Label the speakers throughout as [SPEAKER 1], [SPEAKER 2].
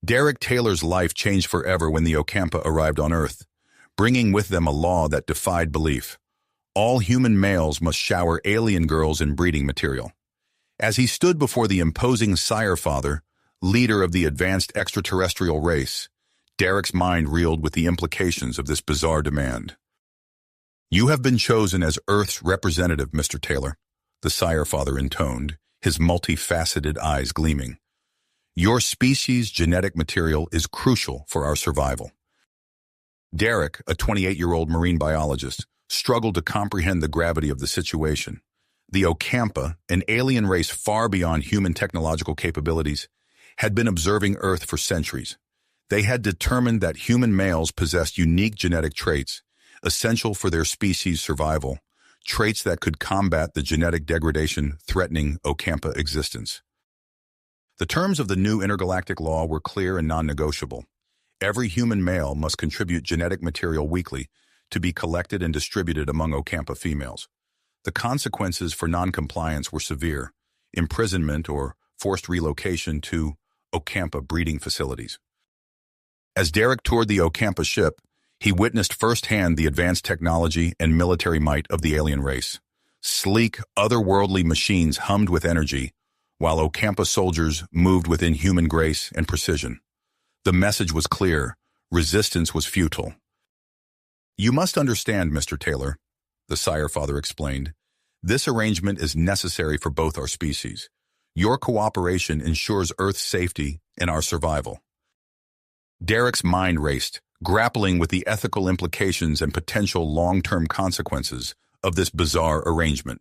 [SPEAKER 1] Derek Taylor's life changed forever when the Ocampa arrived on Earth, bringing with them a law that defied belief. All human males must shower alien girls in breeding material. As he stood before the imposing Sire Father, leader of the advanced extraterrestrial race, Derek's mind reeled with the implications of this bizarre demand. "You have been chosen as Earth's representative, Mr. Taylor," the Sire Father intoned, his multifaceted eyes gleaming. "Your species' genetic material is crucial for our survival." Derek, a 28-year-old marine biologist, struggled to comprehend the gravity of the situation. The Ocampa, an alien race far beyond human technological capabilities, had been observing Earth for centuries. They had determined that human males possessed unique genetic traits, essential for their species' survival, traits that could combat the genetic degradation threatening Ocampa existence. The terms of the new intergalactic law were clear and non-negotiable. Every human male must contribute genetic material weekly to be collected and distributed among Ocampa females. The consequences for non-compliance were severe: imprisonment or forced relocation to Ocampa breeding facilities. As Derek toured the Ocampa ship, he witnessed firsthand the advanced technology and military might of the alien race. Sleek, otherworldly machines hummed with energy, while Ocampa soldiers moved with inhuman grace and precision. The message was clear: resistance was futile. "You must understand, Mr. Taylor," the Sire Father explained, "this arrangement is necessary for both our species. Your cooperation ensures Earth's safety and our survival." Derek's mind raced, grappling with the ethical implications and potential long-term consequences of this bizarre arrangement.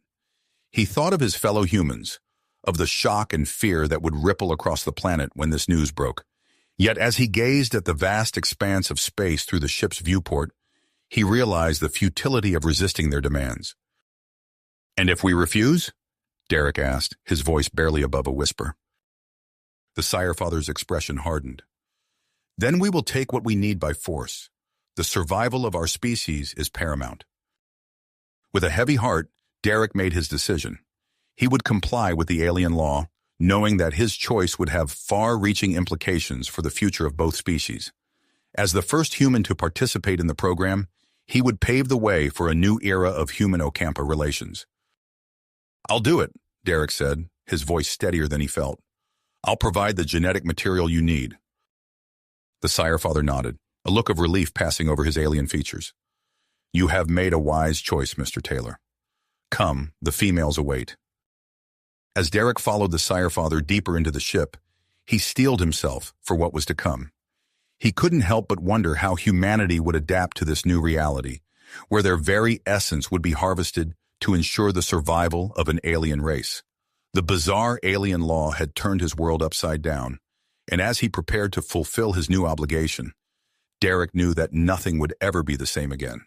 [SPEAKER 1] He thought of his fellow humans, of the shock and fear that would ripple across the planet when this news broke. Yet as he gazed at the vast expanse of space through the ship's viewport, he realized the futility of resisting their demands. "And if we refuse?" Derek asked, his voice barely above a whisper. The Sire Father's expression hardened. "Then we will take what we need by force. The survival of our species is paramount." With a heavy heart, Derek made his decision. He would comply with the alien law, knowing that his choice would have far-reaching implications for the future of both species. As the first human to participate in the program, he would pave the way for a new era of human-Ocampa relations. "I'll do it," Derek said, his voice steadier than he felt. "I'll provide the genetic material you need." The Sire Father nodded, a look of relief passing over his alien features. "You have made a wise choice, Mr. Taylor. Come, the females await." As Derek followed the Sire Father deeper into the ship, he steeled himself for what was to come. He couldn't help but wonder how humanity would adapt to this new reality, where their very essence would be harvested to ensure the survival of an alien race. The bizarre alien law had turned his world upside down, and as he prepared to fulfill his new obligation, Derek knew that nothing would ever be the same again.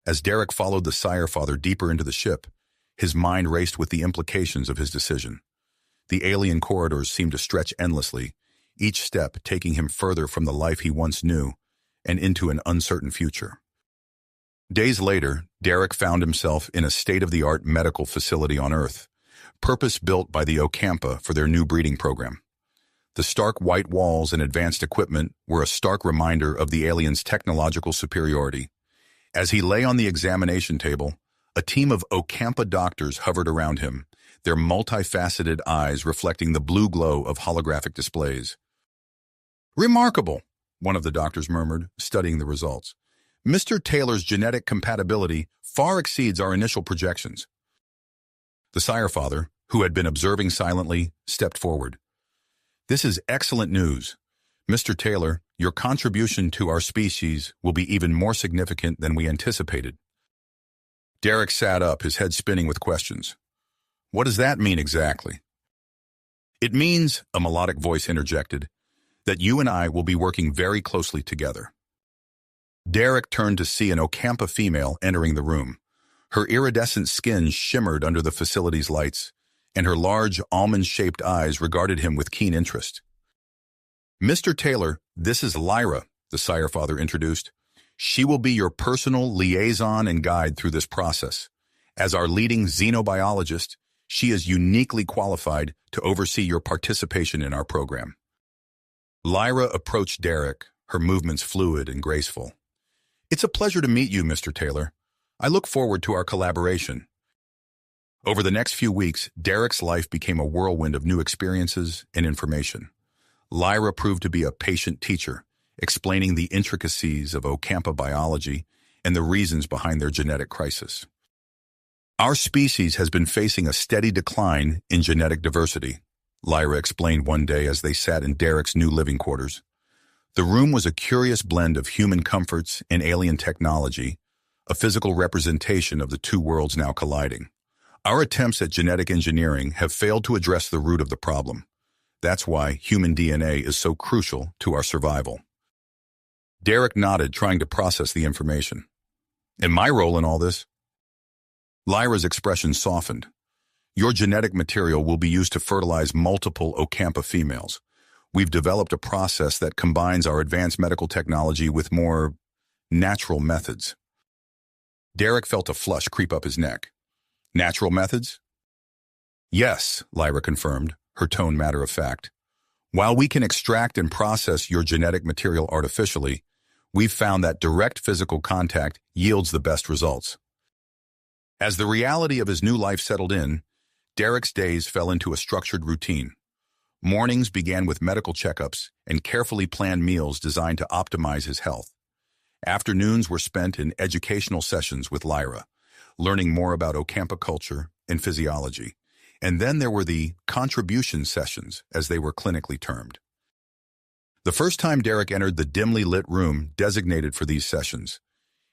[SPEAKER 1] As Derek followed the Sire Father deeper into the ship, his mind raced with the implications of his decision. The alien corridors seemed to stretch endlessly, each step taking him further from the life he once knew and into an uncertain future. Days later, Derek found himself in a state-of-the-art medical facility on Earth, purpose-built by the Ocampa for their new breeding program. The stark white walls and advanced equipment were a stark reminder of the aliens' technological superiority. As he lay on the examination table, a team of Ocampa doctors hovered around him, their multifaceted eyes reflecting the blue glow of holographic displays. "Remarkable," one of the doctors murmured, studying the results. "Mr. Taylor's genetic compatibility far exceeds our initial projections." The Sire Father, who had been observing silently, stepped forward. "This is excellent news. Mr. Taylor, your contribution to our species will be even more significant than we anticipated." Derek sat up, his head spinning with questions. "What does that mean exactly?" "It means," a melodic voice interjected, "that you and I will be working very closely together." Derek turned to see an Ocampa female entering the room. Her iridescent skin shimmered under the facility's lights, and her large, almond-shaped eyes regarded him with keen interest. "Mr. Taylor, this is Lyra," the Sire Father introduced. "She will be your personal liaison and guide through this process. As our leading xenobiologist, she is uniquely qualified to oversee your participation in our program." Lyra approached Derek, her movements fluid and graceful. "It's a pleasure to meet you, Mr. Taylor. I look forward to our collaboration." Over the next few weeks, Derek's life became a whirlwind of new experiences and information. Lyra proved to be a patient teacher, explaining the intricacies of Ocampa biology and the reasons behind their genetic crisis. "Our species has been facing a steady decline in genetic diversity," Lyra explained one day as they sat in Derek's new living quarters. The room was a curious blend of human comforts and alien technology, a physical representation of the two worlds now colliding. "Our attempts at genetic engineering have failed to address the root of the problem. That's why human DNA is so crucial to our survival." Derek nodded, trying to process the information. "And my role in all this?" Lyra's expression softened. "Your genetic material will be used to fertilize multiple Ocampa females. We've developed a process that combines our advanced medical technology with more natural methods." Derek felt a flush creep up his neck. "Natural methods?" "Yes," Lyra confirmed, her tone matter of fact. "While we can extract and process your genetic material artificially, we've found that direct physical contact yields the best results." As the reality of his new life settled in, Derek's days fell into a structured routine. Mornings began with medical checkups and carefully planned meals designed to optimize his health. Afternoons were spent in educational sessions with Lyra, learning more about Ocampa culture and physiology. And then there were the contribution sessions, as they were clinically termed. The first time Derek entered the dimly lit room designated for these sessions,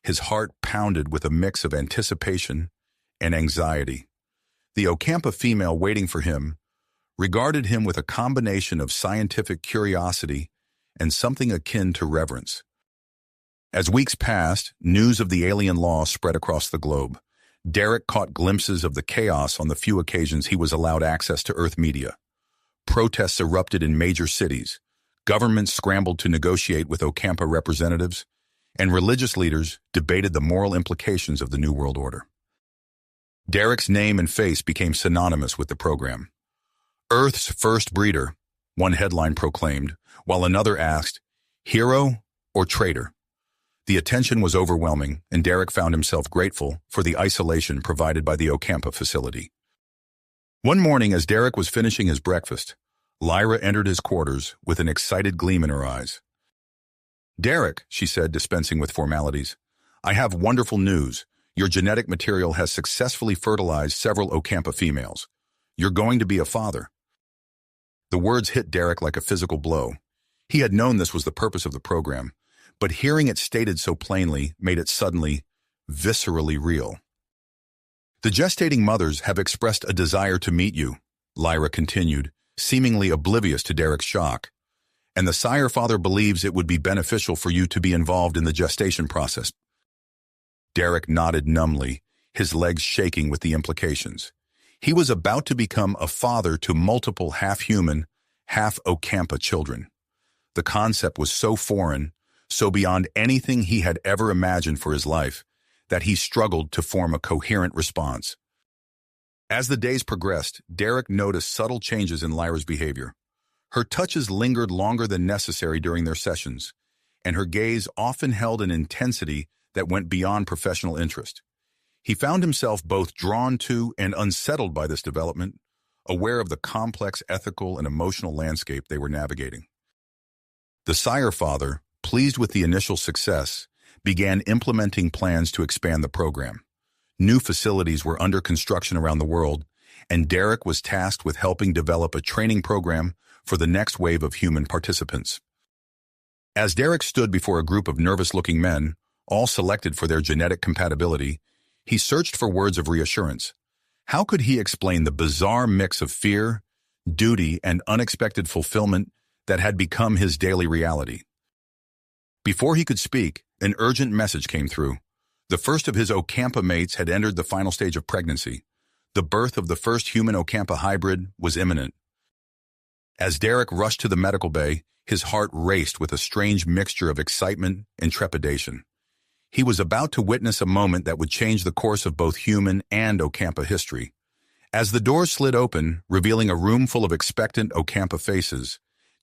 [SPEAKER 1] his heart pounded with a mix of anticipation and anxiety. The Ocampa female waiting for him regarded him with a combination of scientific curiosity and something akin to reverence. As weeks passed, news of the alien law spread across the globe. Derek caught glimpses of the chaos on the few occasions he was allowed access to Earth media. Protests erupted in major cities, governments scrambled to negotiate with Ocampa representatives, and religious leaders debated the moral implications of the New World Order. Derek's name and face became synonymous with the program. "Earth's first breeder," one headline proclaimed, while another asked, "Hero or traitor?" The attention was overwhelming, and Derek found himself grateful for the isolation provided by the Ocampa facility. One morning, as Derek was finishing his breakfast, Lyra entered his quarters with an excited gleam in her eyes. "Derek," she said, dispensing with formalities, "I have wonderful news. Your genetic material has successfully fertilized several Ocampa females. You're going to be a father." The words hit Derek like a physical blow. He had known this was the purpose of the program, but hearing it stated so plainly made it suddenly, viscerally real. "The gestating mothers have expressed a desire to meet you," Lyra continued, seemingly oblivious to Derek's shock. "And the sire-father believes it would be beneficial for you to be involved in the gestation process." Derek nodded numbly, his legs shaking with the implications. He was about to become a father to multiple half-human, half-Ocampa children. The concept was so foreign, so beyond anything he had ever imagined for his life, that he struggled to form a coherent response. As the days progressed, Derek noticed subtle changes in Lyra's behavior. Her touches lingered longer than necessary during their sessions, and her gaze often held an intensity that went beyond professional interest. He found himself both drawn to and unsettled by this development, aware of the complex ethical and emotional landscape they were navigating. The sire-father, pleased with the initial success, began implementing plans to expand the program. New facilities were under construction around the world, and Derek was tasked with helping develop a training program for the next wave of human participants. As Derek stood before a group of nervous-looking men, all selected for their genetic compatibility, he searched for words of reassurance. How could he explain the bizarre mix of fear, duty, and unexpected fulfillment that had become his daily reality? Before he could speak, an urgent message came through. The first of his Ocampa mates had entered the final stage of pregnancy. The birth of the first human Ocampa hybrid was imminent. As Derek rushed to the medical bay, his heart raced with a strange mixture of excitement and trepidation. He was about to witness a moment that would change the course of both human and Ocampa history. As the doors slid open, revealing a room full of expectant Ocampa faces,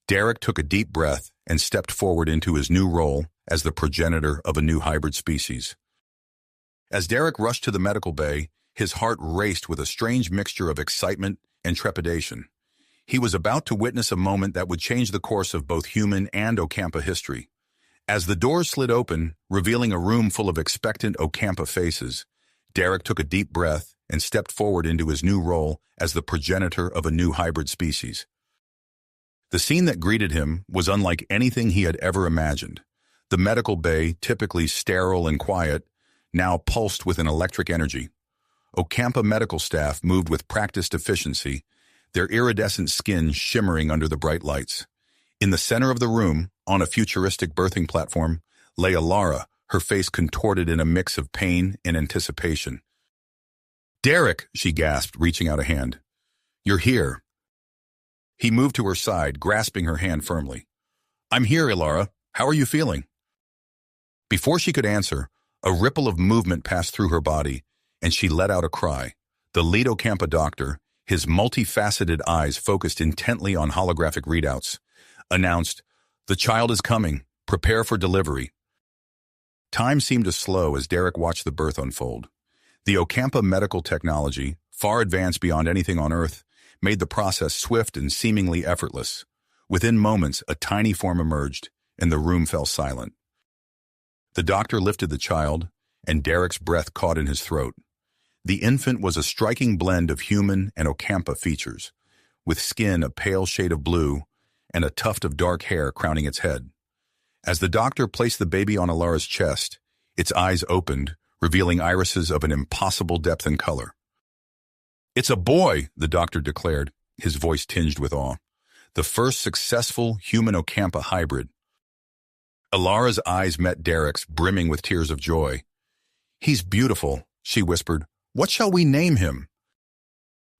[SPEAKER 1] Derek took a deep breath and stepped forward into his new role as the progenitor of a new hybrid species. As Derek rushed to the medical bay, his heart raced with a strange mixture of excitement and trepidation. He was about to witness a moment that would change the course of both human and Ocampa history. As the doors slid open, revealing a room full of expectant Ocampa faces, Derek took a deep breath and stepped forward into his new role as the progenitor of a new hybrid species. The scene that greeted him was unlike anything he had ever imagined. The medical bay, typically sterile and quiet, now pulsed with an electric energy. Ocampa medical staff moved with practiced efficiency, their iridescent skin shimmering under the bright lights. In the center of the room, on a futuristic birthing platform, lay Alara, her face contorted in a mix of pain and anticipation. "Derek," she gasped, reaching out a hand. "You're here." He moved to her side, grasping her hand firmly. "I'm here, Alara. How are you feeling?" Before she could answer, a ripple of movement passed through her body, and she let out a cry. The lead Ocampa doctor, his multifaceted eyes focused intently on holographic readouts, announced, "The child is coming. Prepare for delivery." Time seemed to slow as Derek watched the birth unfold. The Ocampa medical technology, far advanced beyond anything on Earth, made the process swift and seemingly effortless. Within moments, a tiny form emerged, and the room fell silent. The doctor lifted the child, and Derek's breath caught in his throat. The infant was a striking blend of human and Ocampa features, with skin a pale shade of blue and a tuft of dark hair crowning its head. As the doctor placed the baby on Alara's chest, its eyes opened, revealing irises of an impossible depth and color. "It's a boy," the doctor declared, his voice tinged with awe. "The first successful human Ocampa hybrid." Alara's eyes met Derek's, brimming with tears of joy. "He's beautiful," she whispered. "What shall we name him?"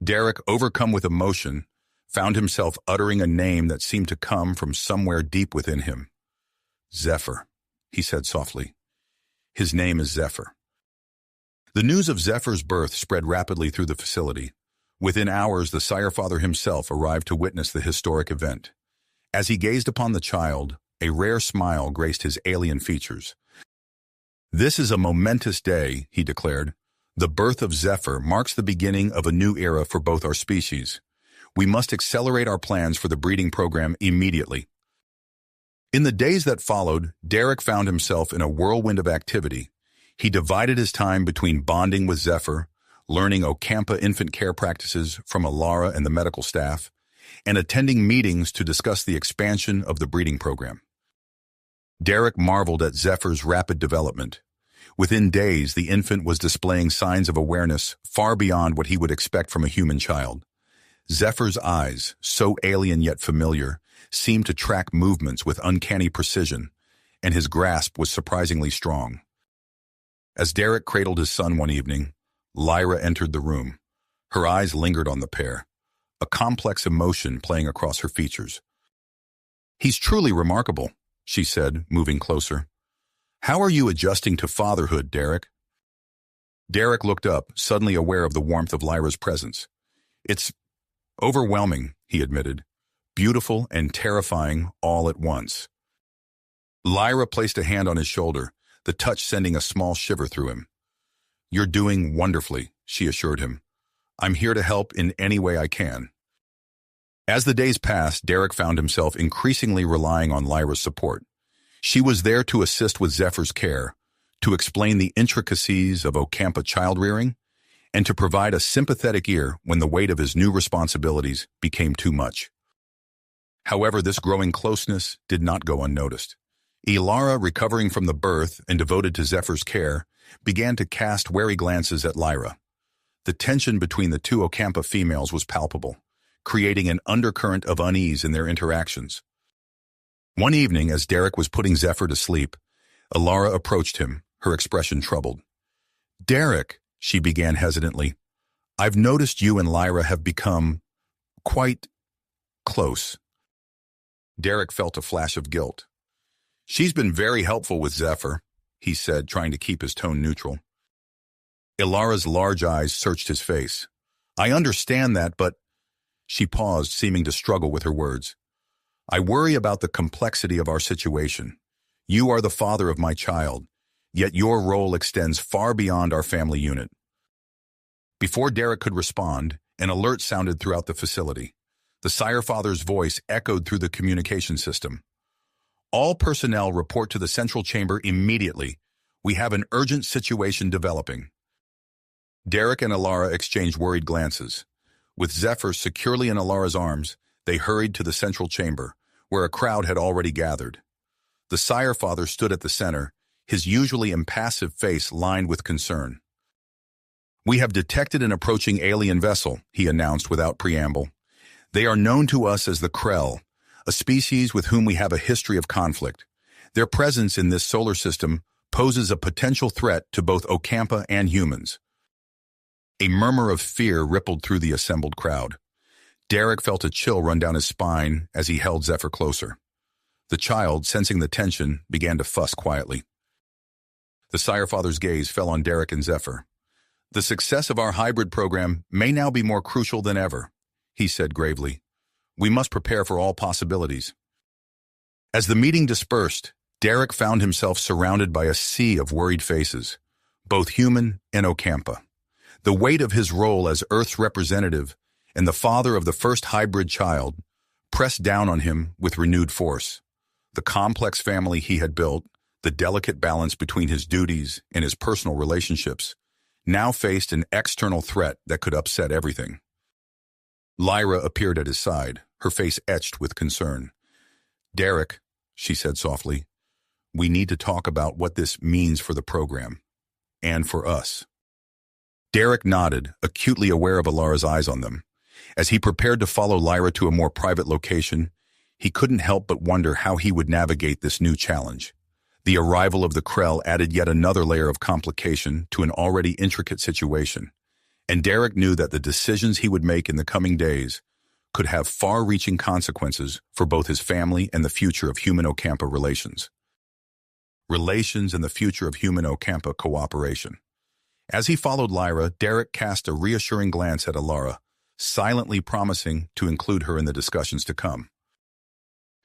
[SPEAKER 1] Derek, overcome with emotion, found himself uttering a name that seemed to come from somewhere deep within him. "Zephyr," he said softly. "His name is Zephyr." The news of Zephyr's birth spread rapidly through the facility. Within hours, the sire-father himself arrived to witness the historic event. As he gazed upon the child, a rare smile graced his alien features. "This is a momentous day," he declared. "The birth of Zephyr marks the beginning of a new era for both our species. We must accelerate our plans for the breeding program immediately." In the days that followed, Derek found himself in a whirlwind of activity. He divided his time between bonding with Zephyr, learning Ocampa infant care practices from Alara and the medical staff, and attending meetings to discuss the expansion of the breeding program. Derek marveled at Zephyr's rapid development. Within days, the infant was displaying signs of awareness far beyond what he would expect from a human child. Zephyr's eyes, so alien yet familiar, seemed to track movements with uncanny precision, and his grasp was surprisingly strong. As Derek cradled his son one evening, Lyra entered the room. Her eyes lingered on the pair, a complex emotion playing across her features. "He's truly remarkable," she said, moving closer. "How are you adjusting to fatherhood, Derek?" Derek looked up, suddenly aware of the warmth of Lyra's presence. "It's overwhelming," he admitted. "Beautiful and terrifying all at once." Lyra placed a hand on his shoulder, the touch sending a small shiver through him. "You're doing wonderfully," she assured him. "I'm here to help in any way I can." As the days passed, Derek found himself increasingly relying on Lyra's support. She was there to assist with Zephyr's care, to explain the intricacies of Ocampa child-rearing, and to provide a sympathetic ear when the weight of his new responsibilities became too much. However, this growing closeness did not go unnoticed. Alara, recovering from the birth and devoted to Zephyr's care, began to cast wary glances at Lyra. The tension between the two Ocampa females was palpable, creating an undercurrent of unease in their interactions. One evening, as Derek was putting Zephyr to sleep, Alara approached him, her expression troubled. "Derek," she began hesitantly, "I've noticed you and Lyra have become quite close." Derek felt a flash of guilt. "She's been very helpful with Zephyr," he said, trying to keep his tone neutral. Alara's large eyes searched his face. "I understand that, but—" She paused, seeming to struggle with her words. I worry about the complexity of our situation. You are the father of my child, yet your role extends far beyond our family unit. Before Derek could respond, an alert sounded throughout the facility. The Sire Father's voice echoed through the communication system. All personnel report to the central chamber immediately. We have an urgent situation developing. Derek and Alara exchanged worried glances. With Zephyr securely in Alara's arms, they hurried to the central chamber, where a crowd had already gathered. The Sire Father stood at the center, his usually impassive face lined with concern. We have detected an approaching alien vessel, he announced without preamble. They are known to us as the Krell, a species with whom we have a history of conflict. Their presence in this solar system poses a potential threat to both Ocampa and humans. A murmur of fear rippled through the assembled crowd. Derek felt a chill run down his spine as he held Zephyr closer. The child, sensing the tension, began to fuss quietly. The Sire Father's gaze fell on Derek and Zephyr. The success of our hybrid program may now be more crucial than ever, he said gravely. We must prepare for all possibilities. As the meeting dispersed, Derek found himself surrounded by a sea of worried faces, both human and Ocampa. The weight of his role as Earth's representative and the father of the first hybrid child pressed down on him with renewed force. The complex family he had built, the delicate balance between his duties and his personal relationships, now faced an external threat that could upset everything. Lyra appeared at his side, her face etched with concern. Derek, she said softly, we need to talk about what this means for the program, and for us. Derek nodded, acutely aware of Alara's eyes on them. As he prepared to follow Lyra to a more private location, he couldn't help but wonder how he would navigate this new challenge. The arrival of the Krell added yet another layer of complication to an already intricate situation, and Derek knew that the decisions he would make in the coming days could have far-reaching consequences for both his family and the future of human-Ocampa relations. Relations and the future of human-Ocampa cooperation. As he followed Lyra, Derek cast a reassuring glance at Alara, silently promising to include her in the discussions to come.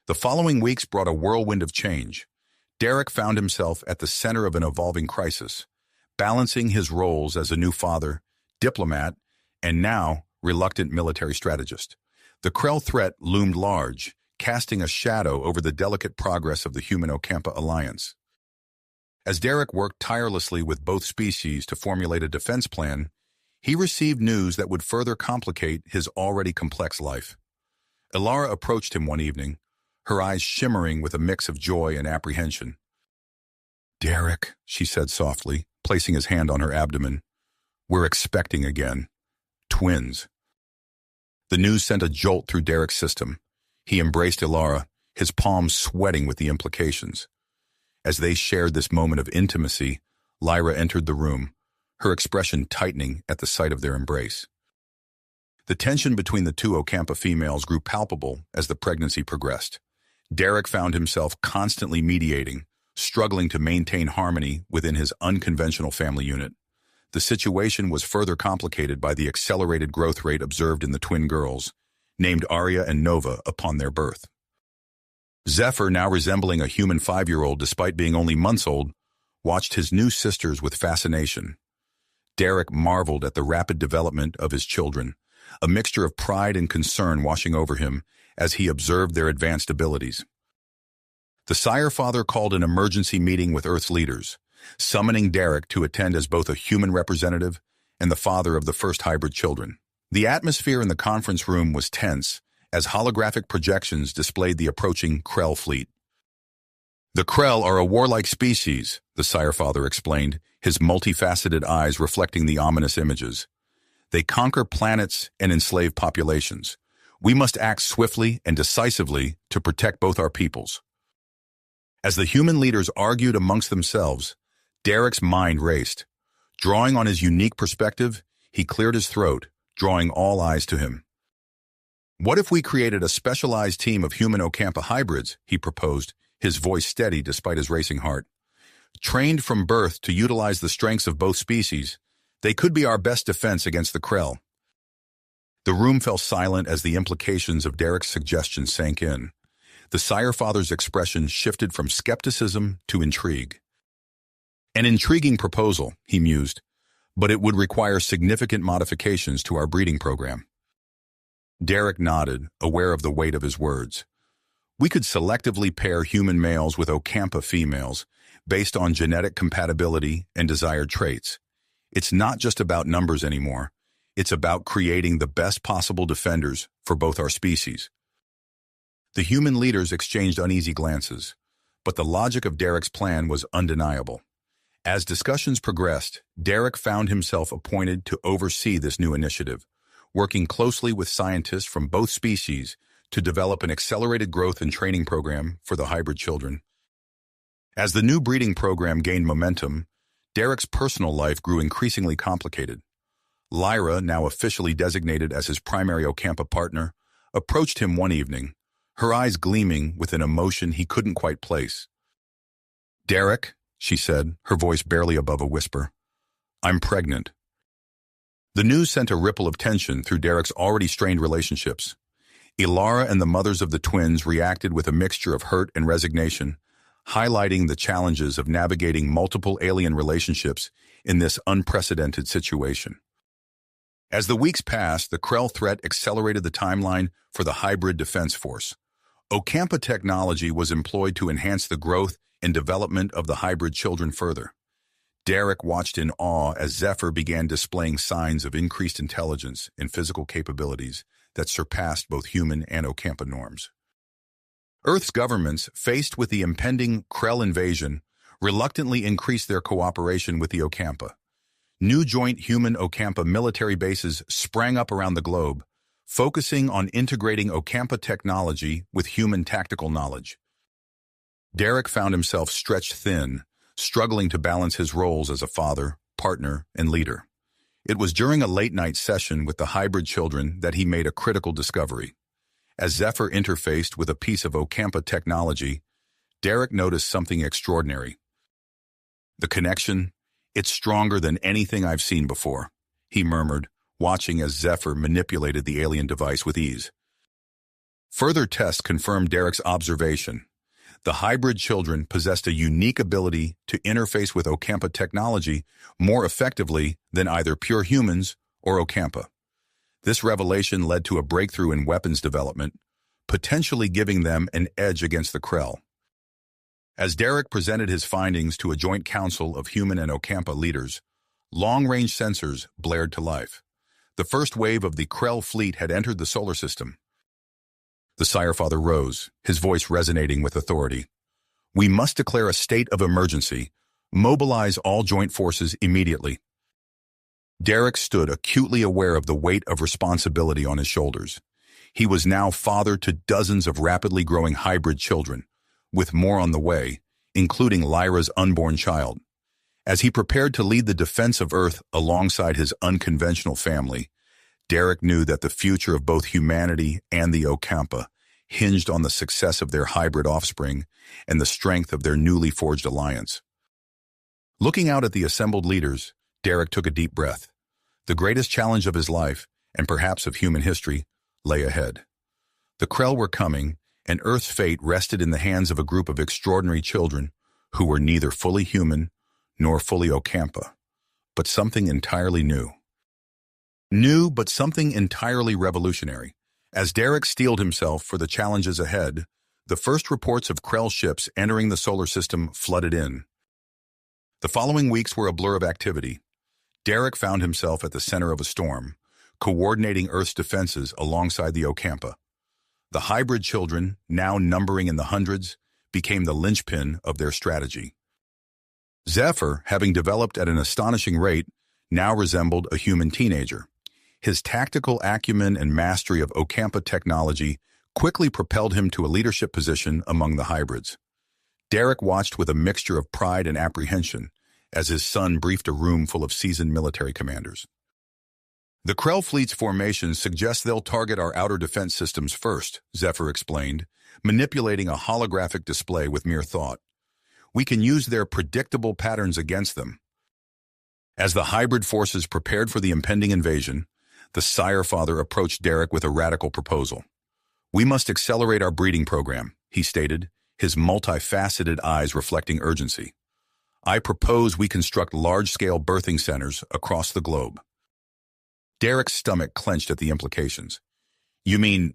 [SPEAKER 1] The following weeks brought a whirlwind of change. Derek found himself at the center of an evolving crisis, balancing his roles as a new father, diplomat, and now reluctant military strategist. The Krell threat loomed large, casting a shadow over the delicate progress of the human-Ocampa alliance. As Derek worked tirelessly with both species to formulate a defense plan, he received news that would further complicate his already complex life. Alara approached him one evening, her eyes shimmering with a mix of joy and apprehension. Derek, she said softly, placing his hand on her abdomen, we're expecting again. Twins. The news sent a jolt through Derek's system. He embraced Alara, his palms sweating with the implications. As they shared this moment of intimacy, Lyra entered the room, her expression tightening at the sight of their embrace. The tension between the two Ocampa females grew palpable as the pregnancy progressed. Derek found himself constantly mediating, struggling to maintain harmony within his unconventional family unit. The situation was further complicated by the accelerated growth rate observed in the twin girls, named Arya and Nova upon their birth. Zephyr, now resembling a human 5-year-old despite being only months old, watched his new sisters with fascination. Derek marveled at the rapid development of his children, a mixture of pride and concern washing over him as he observed their advanced abilities. The Sire Father called an emergency meeting with Earth's leaders, summoning Derek to attend as both a human representative and the father of the first hybrid children. The atmosphere in the conference room was tense as holographic projections displayed the approaching Krell fleet. The Krell are a warlike species, the Sire Father explained, his multifaceted eyes reflecting the ominous images. They conquer planets and enslave populations. We must act swiftly and decisively to protect both our peoples. As the human leaders argued amongst themselves, Derek's mind raced. Drawing on his unique perspective, he cleared his throat, drawing all eyes to him. What if we created a specialized team of human Ocampa hybrids, he proposed, his voice steady despite his racing heart. Trained from birth to utilize the strengths of both species, they could be our best defense against the Krell. The room fell silent as the implications of Derek's suggestion sank in. The sire father's expression shifted from skepticism to intrigue. An intriguing proposal, he mused, but it would require significant modifications to our breeding program. Derek nodded, aware of the weight of his words. We could selectively pair human males with Ocampa females based on genetic compatibility and desired traits. It's not just about numbers anymore. It's about creating the best possible defenders for both our species. The human leaders exchanged uneasy glances, but the logic of Derek's plan was undeniable. As discussions progressed, Derek found himself appointed to oversee this new initiative, working closely with scientists from both species to develop an accelerated growth and training program for the hybrid children. As the new breeding program gained momentum, Derek's personal life grew increasingly complicated. Lyra, now officially designated as his primary Ocampa partner, approached him one evening, her eyes gleaming with an emotion he couldn't quite place. "Derek," she said, her voice barely above a whisper, "I'm pregnant." The news sent a ripple of tension through Derek's already strained relationships. Ilara and the mothers of the twins reacted with a mixture of hurt and resignation, highlighting the challenges of navigating multiple alien relationships in this unprecedented situation. As the weeks passed, the Krell threat accelerated the timeline for the hybrid defense force. Ocampa technology was employed to enhance the growth and development of the hybrid children further. Derek watched in awe as Zephyr began displaying signs of increased intelligence and physical capabilities that surpassed both human and Ocampa norms. Earth's governments, faced with the impending Krell invasion, reluctantly increased their cooperation with the Ocampa. New joint human-Ocampa military bases sprang up around the globe, focusing on integrating Ocampa technology with human tactical knowledge. Derek found himself stretched thin, struggling to balance his roles as a father, partner, and leader. It was during a late-night session with the hybrid children that he made a critical discovery. As Zephyr interfaced with a piece of Ocampa technology, Derek noticed something extraordinary. The connection, "It's stronger than anything I've seen before," he murmured, watching as Zephyr manipulated the alien device with ease. Further tests confirmed Derek's observation. The hybrid children possessed a unique ability to interface with Ocampa technology more effectively than either pure humans or Ocampa. This revelation led to a breakthrough in weapons development, potentially giving them an edge against the Krell. As Derek presented his findings to a joint council of human and Ocampa leaders, long-range sensors blared to life. The first wave of the Krell fleet had entered the solar system. The Sire Father rose, his voice resonating with authority. "We must declare a state of emergency. Mobilize all joint forces immediately." Derek stood acutely aware of the weight of responsibility on his shoulders. He was now father to dozens of rapidly growing hybrid children, with more on the way, including Lyra's unborn child. As he prepared to lead the defense of Earth alongside his unconventional family, Derek knew that the future of both humanity and the Ocampa hinged on the success of their hybrid offspring and the strength of their newly forged alliance. Looking out at the assembled leaders, Derek took a deep breath. The greatest challenge of his life, and perhaps of human history, lay ahead. The Krell were coming, and Earth's fate rested in the hands of a group of extraordinary children who were neither fully human nor fully Ocampa, but something entirely new. New, but something entirely revolutionary. As Derek steeled himself for the challenges ahead, the first reports of Krell ships entering the solar system flooded in. The following weeks were a blur of activity. Derek found himself at the center of a storm, coordinating Earth's defenses alongside the Ocampa. The hybrid children, now numbering in the hundreds, became the linchpin of their strategy. Zephyr, having developed at an astonishing rate, now resembled a human teenager. His tactical acumen and mastery of Ocampa technology quickly propelled him to a leadership position among the hybrids. Derek watched with a mixture of pride and apprehension as his son briefed a room full of seasoned military commanders. "The Krell fleet's formation suggests they'll target our outer defense systems first," Zephyr explained, manipulating a holographic display with mere thought. "We can use their predictable patterns against them." As the hybrid forces prepared for the impending invasion, the Sire Father approached Derek with a radical proposal. "We must accelerate our breeding program. he stated, his multifaceted eyes reflecting urgency. I propose we construct large-scale birthing centers across the globe. Derek's stomach clenched at the implications. You mean...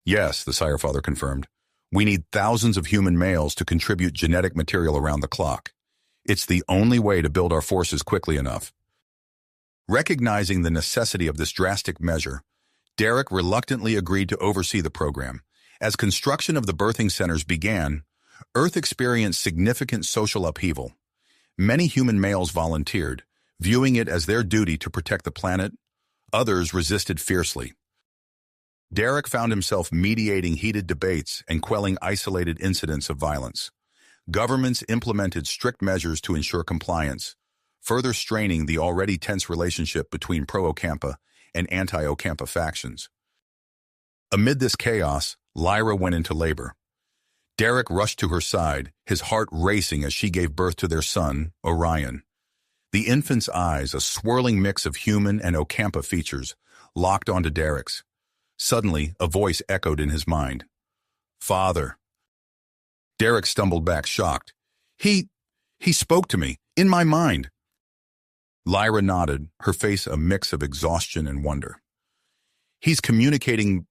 [SPEAKER 1] Yes, the Sire Father confirmed. We need thousands of human males to contribute genetic material around the clock. It's the only way to build our forces quickly enough. Recognizing the necessity of this drastic measure, Derek reluctantly agreed to oversee the program. As construction of the birthing centers began, Earth experienced significant social upheaval. Many human males volunteered, viewing it as their duty to protect the planet. Others resisted fiercely. Derek found himself mediating heated debates and quelling isolated incidents of violence. Governments implemented strict measures to ensure compliance, further straining the already tense relationship between pro-Ocampa and anti-Ocampa factions. Amid this chaos, Lyra went into labor. Derek rushed to her side, his heart racing as she gave birth to their son, Orion. The infant's eyes, a swirling mix of human and Ocampa features, locked onto Derek's. Suddenly, a voice echoed in his mind. Father. Derek stumbled back, shocked. He spoke to me, in my mind. Lyra nodded, her face a mix of exhaustion and wonder. He's communicating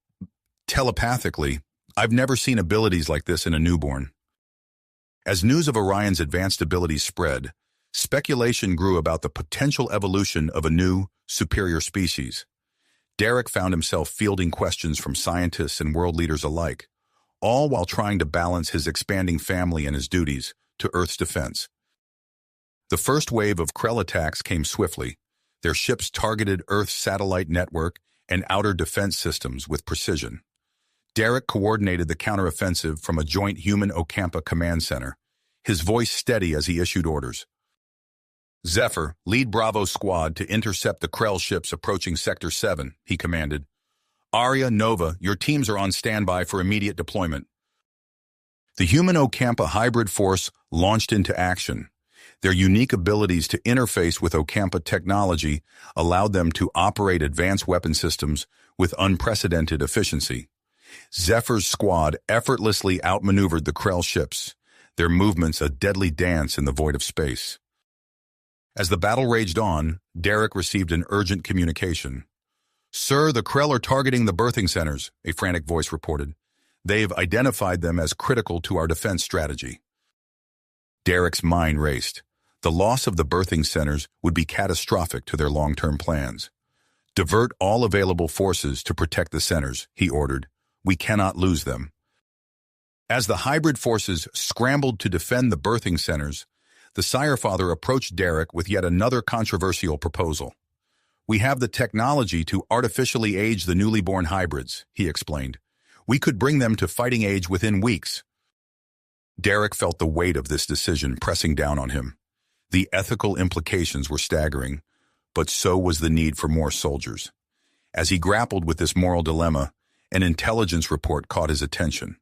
[SPEAKER 1] telepathically. I've never seen abilities like this in a newborn. As news of Orion's advanced abilities spread, speculation grew about the potential evolution of a new, superior species. Derek found himself fielding questions from scientists and world leaders alike, all while trying to balance his expanding family and his duties to Earth's defense. The first wave of Krell attacks came swiftly. Their ships targeted Earth's satellite network and outer defense systems with precision. Derek coordinated the counteroffensive from a joint human-Ocampa command center, his voice steady as he issued orders. Zephyr, lead Bravo squad to intercept the Krell ships approaching Sector 7, he commanded. Arya, Nova, your teams are on standby for immediate deployment. The human-Ocampa hybrid force launched into action. Their unique abilities to interface with Ocampa technology allowed them to operate advanced weapon systems with unprecedented efficiency. Zephyr's squad effortlessly outmaneuvered the Krell ships, their movements a deadly dance in the void of space. As the battle raged on, Derek received an urgent communication. Sir, the Krell are targeting the birthing centers, a frantic voice reported. They've identified them as critical to our defense strategy. Derek's mind raced. The loss of the birthing centers would be catastrophic to their long-term plans. Divert all available forces to protect the centers, he ordered. We cannot lose them. As the hybrid forces scrambled to defend the birthing centers, the Sire Father approached Derek with yet another controversial proposal. We have the technology to artificially age the newly born hybrids, he explained. We could bring them to fighting age within weeks. Derek felt the weight of this decision pressing down on him. The ethical implications were staggering, but so was the need for more soldiers. As he grappled with this moral dilemma, an intelligence report caught his attention.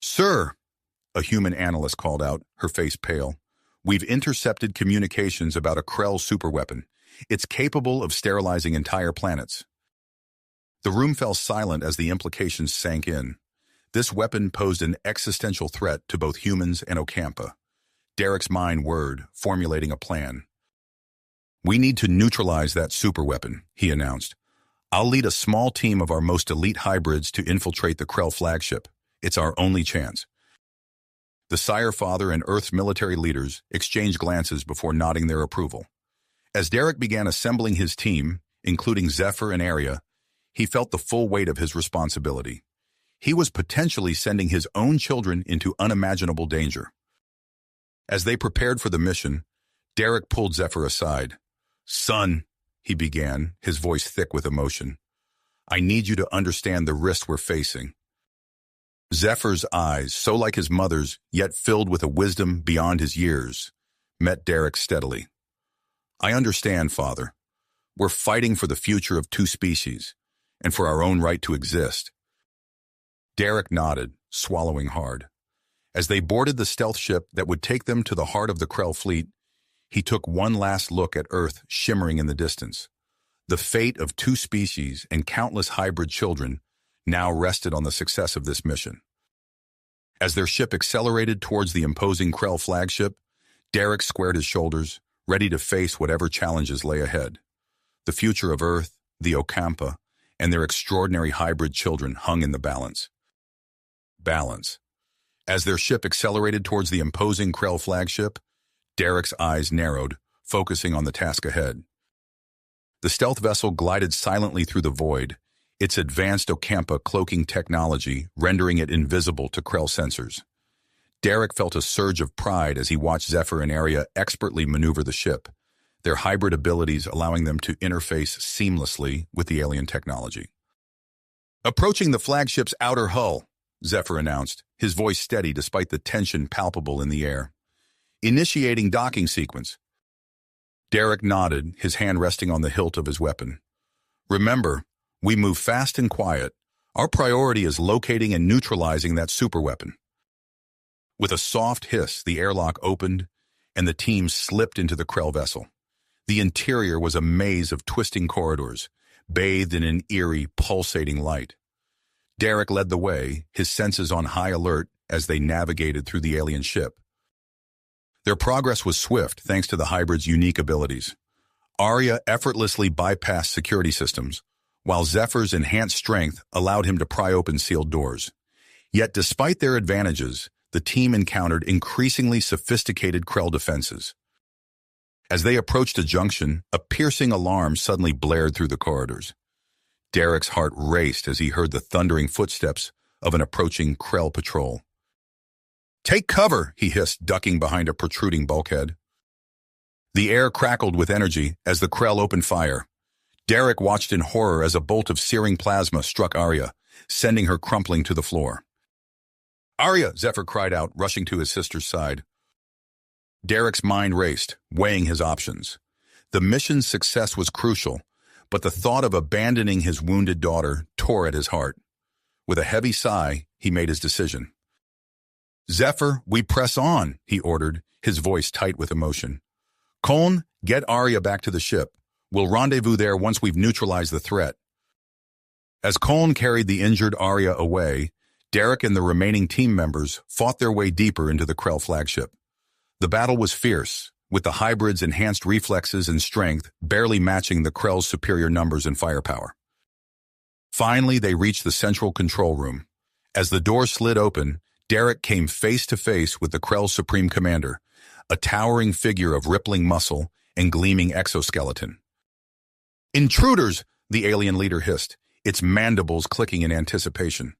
[SPEAKER 1] Sir, a human analyst called out, her face pale. We've intercepted communications about a Krell superweapon. It's capable of sterilizing entire planets. The room fell silent as the implications sank in. This weapon posed an existential threat to both humans and Ocampa. Derek's mind whirred, formulating a plan. We need to neutralize that superweapon, he announced. I'll lead a small team of our most elite hybrids to infiltrate the Krell flagship. It's our only chance. The Sire Father and Earth's military leaders exchanged glances before nodding their approval. As Derek began assembling his team, including Zephyr and Arya, he felt the full weight of his responsibility. He was potentially sending his own children into unimaginable danger. As they prepared for the mission, Derek pulled Zephyr aside. Son, he began, his voice thick with emotion. I need you to understand the risks we're facing. Zephyr's eyes, so like his mother's, yet filled with a wisdom beyond his years, met Derek steadily. I understand, Father. We're fighting for the future of two species, and for our own right to exist. Derek nodded, swallowing hard. As they boarded the stealth ship that would take them to the heart of the Krell fleet, he took one last look at Earth shimmering in the distance. The fate of two species and countless hybrid children now rested on the success of this mission. As their ship accelerated towards the imposing Krell flagship, Derek squared his shoulders, ready to face whatever challenges lay ahead. The future of Earth, the Ocampa, and their extraordinary hybrid children hung in the balance. Balance. As their ship accelerated towards the imposing Krell flagship, Derek's eyes narrowed, focusing on the task ahead. The stealth vessel glided silently through the void, its advanced Ocampa cloaking technology rendering it invisible to Krell sensors. Derek felt a surge of pride as he watched Zephyr and Arya expertly maneuver the ship, their hybrid abilities allowing them to interface seamlessly with the alien technology. "Approaching the flagship's outer hull," Zephyr announced, his voice steady despite the tension palpable in the air. "Initiating docking sequence." Derek nodded, his hand resting on the hilt of his weapon. "Remember, we move fast and quiet. Our priority is locating and neutralizing that superweapon." With a soft hiss, the airlock opened, and the team slipped into the Krell vessel. The interior was a maze of twisting corridors, bathed in an eerie, pulsating light. Derek led the way, his senses on high alert as they navigated through the alien ship. Their progress was swift thanks to the hybrid's unique abilities. Arya effortlessly bypassed security systems, while Zephyr's enhanced strength allowed him to pry open sealed doors. Yet despite their advantages, the team encountered increasingly sophisticated Krell defenses. As they approached a junction, a piercing alarm suddenly blared through the corridors. Derek's heart raced as he heard the thundering footsteps of an approaching Krell patrol. "Take cover," he hissed, ducking behind a protruding bulkhead. The air crackled with energy as the Krell opened fire. Derek watched in horror as a bolt of searing plasma struck Arya, sending her crumpling to the floor. "Arya!" Zephyr cried out, rushing to his sister's side. Derek's mind raced, weighing his options. The mission's success was crucial, but the thought of abandoning his wounded daughter tore at his heart. With a heavy sigh, he made his decision. "Zephyr, we press on," he ordered, his voice tight with emotion. "Coln, get Arya back to the ship. We'll rendezvous there once we've neutralized the threat." As Coln carried the injured Arya away, Derek and the remaining team members fought their way deeper into the Krell flagship. The battle was fierce, with the hybrid's enhanced reflexes and strength barely matching the Krell's superior numbers and firepower. Finally, they reached the central control room. As the door slid open, Derek came face to face with the Krell's supreme commander, a towering figure of rippling muscle and gleaming exoskeleton. "Intruders!" the alien leader hissed, its mandibles clicking in anticipation.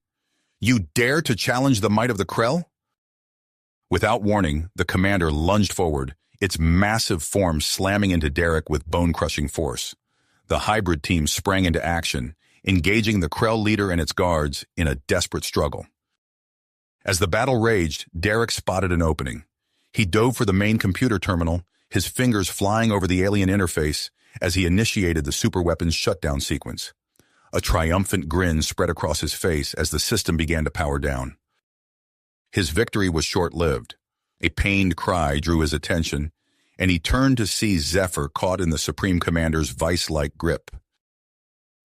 [SPEAKER 1] "You dare to challenge the might of the Krell?" Without warning, the commander lunged forward, its massive form slamming into Derek with bone-crushing force. The hybrid team sprang into action, engaging the Krell leader and its guards in a desperate struggle. As the battle raged, Derek spotted an opening. He dove for the main computer terminal, his fingers flying over the alien interface as he initiated the superweapon's shutdown sequence. A triumphant grin spread across his face as the system began to power down. His victory was short-lived. A pained cry drew his attention, and he turned to see Zephyr caught in the Supreme Commander's vice-like grip.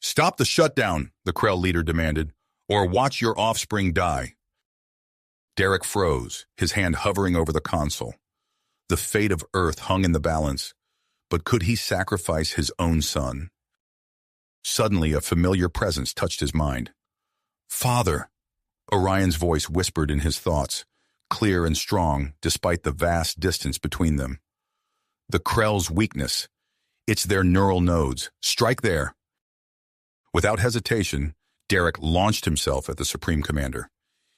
[SPEAKER 1] "Stop the shutdown," the Krell leader demanded, "or watch your offspring die." Derek froze, his hand hovering over the console. The fate of Earth hung in the balance, but could he sacrifice his own son? Suddenly, a familiar presence touched his mind. "Father," Orion's voice whispered in his thoughts, clear and strong despite the vast distance between them. "The Krell's weakness. It's their neural nodes. Strike there." Without hesitation, Derek launched himself at the Supreme Commander.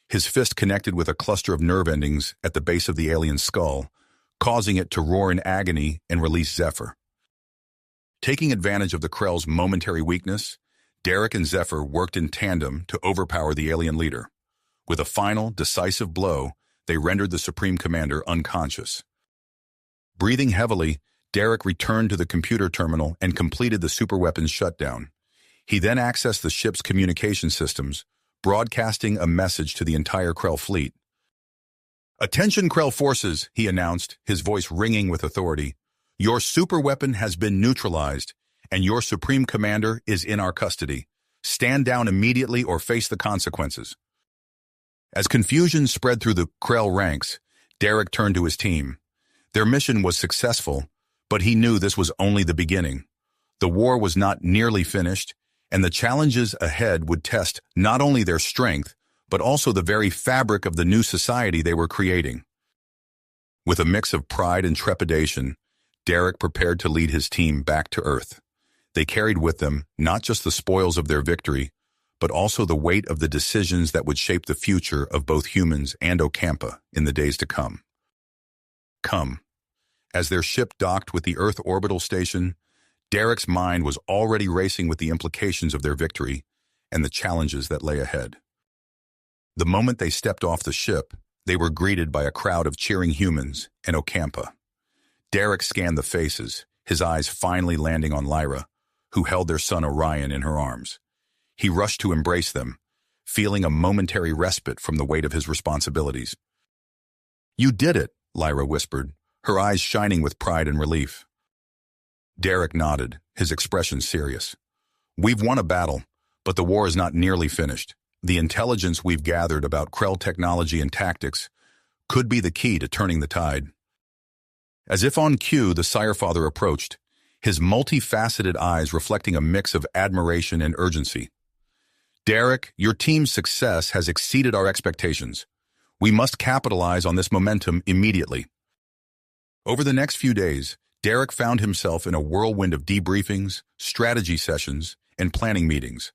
[SPEAKER 1] His fist connected with a cluster of nerve endings at the base of the alien's skull, causing it to roar in agony and release Zephyr. Taking advantage of the Krell's momentary weakness, Derek and Zephyr worked in tandem to overpower the alien leader. With a final, decisive blow, they rendered the Supreme Commander unconscious. Breathing heavily, Derek returned to the computer terminal and completed the superweapon's shutdown. He then accessed the ship's communication systems, broadcasting a message to the entire Krell fleet. "Attention, Krell forces," he announced, his voice ringing with authority. "Your superweapon has been neutralized, and your Supreme Commander is in our custody. Stand down immediately or face the consequences." As confusion spread through the Krell ranks, Derek turned to his team. Their mission was successful, but he knew this was only the beginning. The war was not nearly finished, and the challenges ahead would test not only their strength, but also the very fabric of the new society they were creating. With a mix of pride and trepidation, Derek prepared to lead his team back to Earth. They carried with them not just the spoils of their victory, but also the weight of the decisions that would shape the future of both humans and Ocampa in the days to come. As their ship docked with the Earth orbital station, Derek's mind was already racing with the implications of their victory and the challenges that lay ahead. The moment they stepped off the ship, they were greeted by a crowd of cheering humans and Ocampa. Derek scanned the faces, his eyes finally landing on Lyra, who held their son Orion in her arms. He rushed to embrace them, feeling a momentary respite from the weight of his responsibilities. "You did it," Lyra whispered, her eyes shining with pride and relief. Derek nodded, his expression serious. "We've won a battle, but the war is not nearly finished. The intelligence we've gathered about Krell technology and tactics could be the key to turning the tide." As if on cue, the Sirefather approached, his multifaceted eyes reflecting a mix of admiration and urgency. "Derek, your team's success has exceeded our expectations. We must capitalize on this momentum immediately." Over the next few days, Derek found himself in a whirlwind of debriefings, strategy sessions, and planning meetings.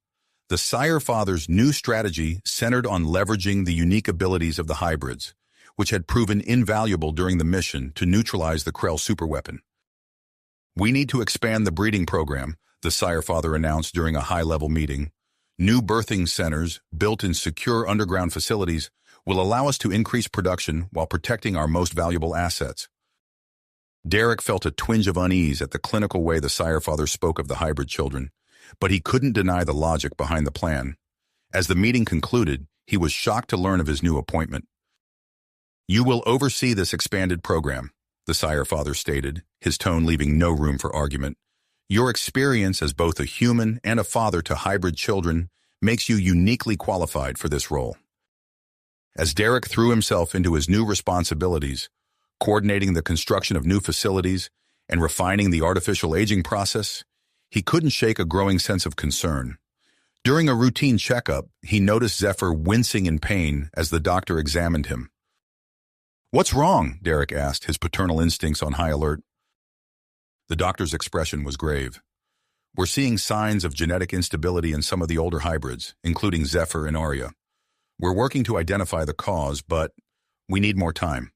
[SPEAKER 1] The Sirefather's new strategy centered on leveraging the unique abilities of the hybrids, which had proven invaluable during the mission to neutralize the Krell superweapon. "We need to expand the breeding program," the Sirefather announced during a high-level meeting. "New birthing centers, built in secure underground facilities, will allow us to increase production while protecting our most valuable assets." Derek felt a twinge of unease at the clinical way the Sirefather spoke of the hybrid children, but he couldn't deny the logic behind the plan. As the meeting concluded, he was shocked to learn of his new appointment. "You will oversee this expanded program," the Sirefather stated, his tone leaving no room for argument. "Your experience as both a human and a father to hybrid children makes you uniquely qualified for this role." As Derek threw himself into his new responsibilities, coordinating the construction of new facilities and refining the artificial aging process, he couldn't shake a growing sense of concern. During a routine checkup, he noticed Zephyr wincing in pain as the doctor examined him. "What's wrong?" Derek asked, his paternal instincts on high alert. The doctor's expression was grave. "We're seeing signs of genetic instability in some of the older hybrids, including Zephyr and Arya. We're working to identify the cause, but we need more time."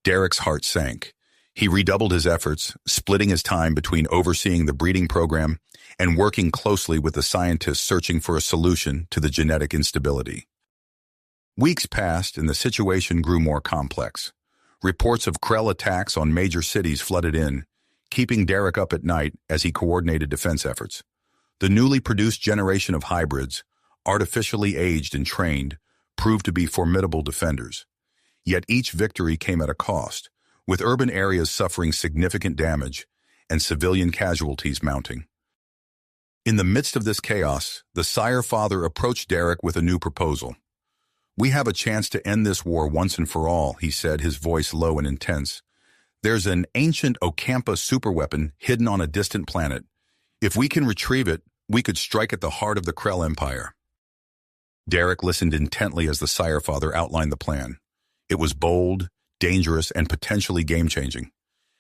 [SPEAKER 1] Derek's heart sank. He redoubled his efforts, splitting his time between overseeing the breeding program and working closely with the scientists searching for a solution to the genetic instability. Weeks passed and the situation grew more complex. Reports of Krell attacks on major cities flooded in, keeping Derek up at night as he coordinated defense efforts. The newly produced generation of hybrids, artificially aged and trained, proved to be formidable defenders. Yet each victory came at a cost, with urban areas suffering significant damage and civilian casualties mounting. In the midst of this chaos, the Sirefather approached Derek with a new proposal. "We have a chance to end this war once and for all," he said, his voice low and intense. "There's an ancient Ocampa superweapon hidden on a distant planet. If we can retrieve it, we could strike at the heart of the Krell Empire." Derek listened intently as the Sirefather outlined the plan. It was bold, dangerous, and potentially game-changing.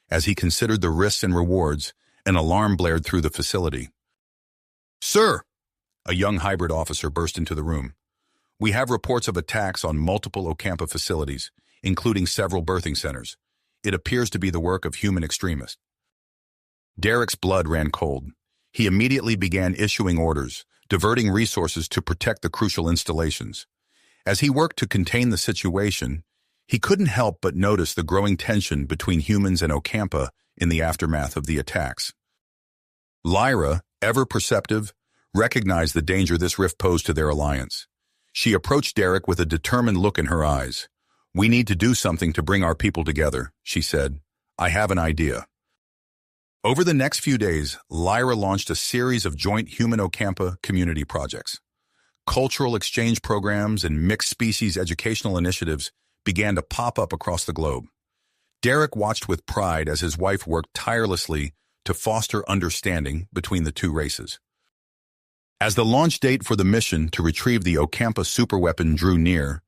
[SPEAKER 1] As he considered the risks and rewards, an alarm blared through the facility. "Sir!" A young hybrid officer burst into the room. "We have reports of attacks on multiple Ocampa facilities, including several birthing centers. It appears to be the work of human extremists." Derek's blood ran cold. He immediately began issuing orders, diverting resources to protect the crucial installations. As he worked to contain the situation, he couldn't help but notice the growing tension between humans and Ocampa in the aftermath of the attacks. Lyra, ever perceptive, recognized the danger this rift posed to their alliance. She approached Derek with a determined look in her eyes. "We need to do something to bring our people together," she said. "I have an idea." Over the next few days, Lyra launched a series of joint human Ocampa community projects. Cultural exchange programs and mixed-species educational initiatives began to pop up across the globe. Derek watched with pride as his wife worked tirelessly to foster understanding between the two races. As the launch date for the mission to retrieve the Ocampa superweapon drew near,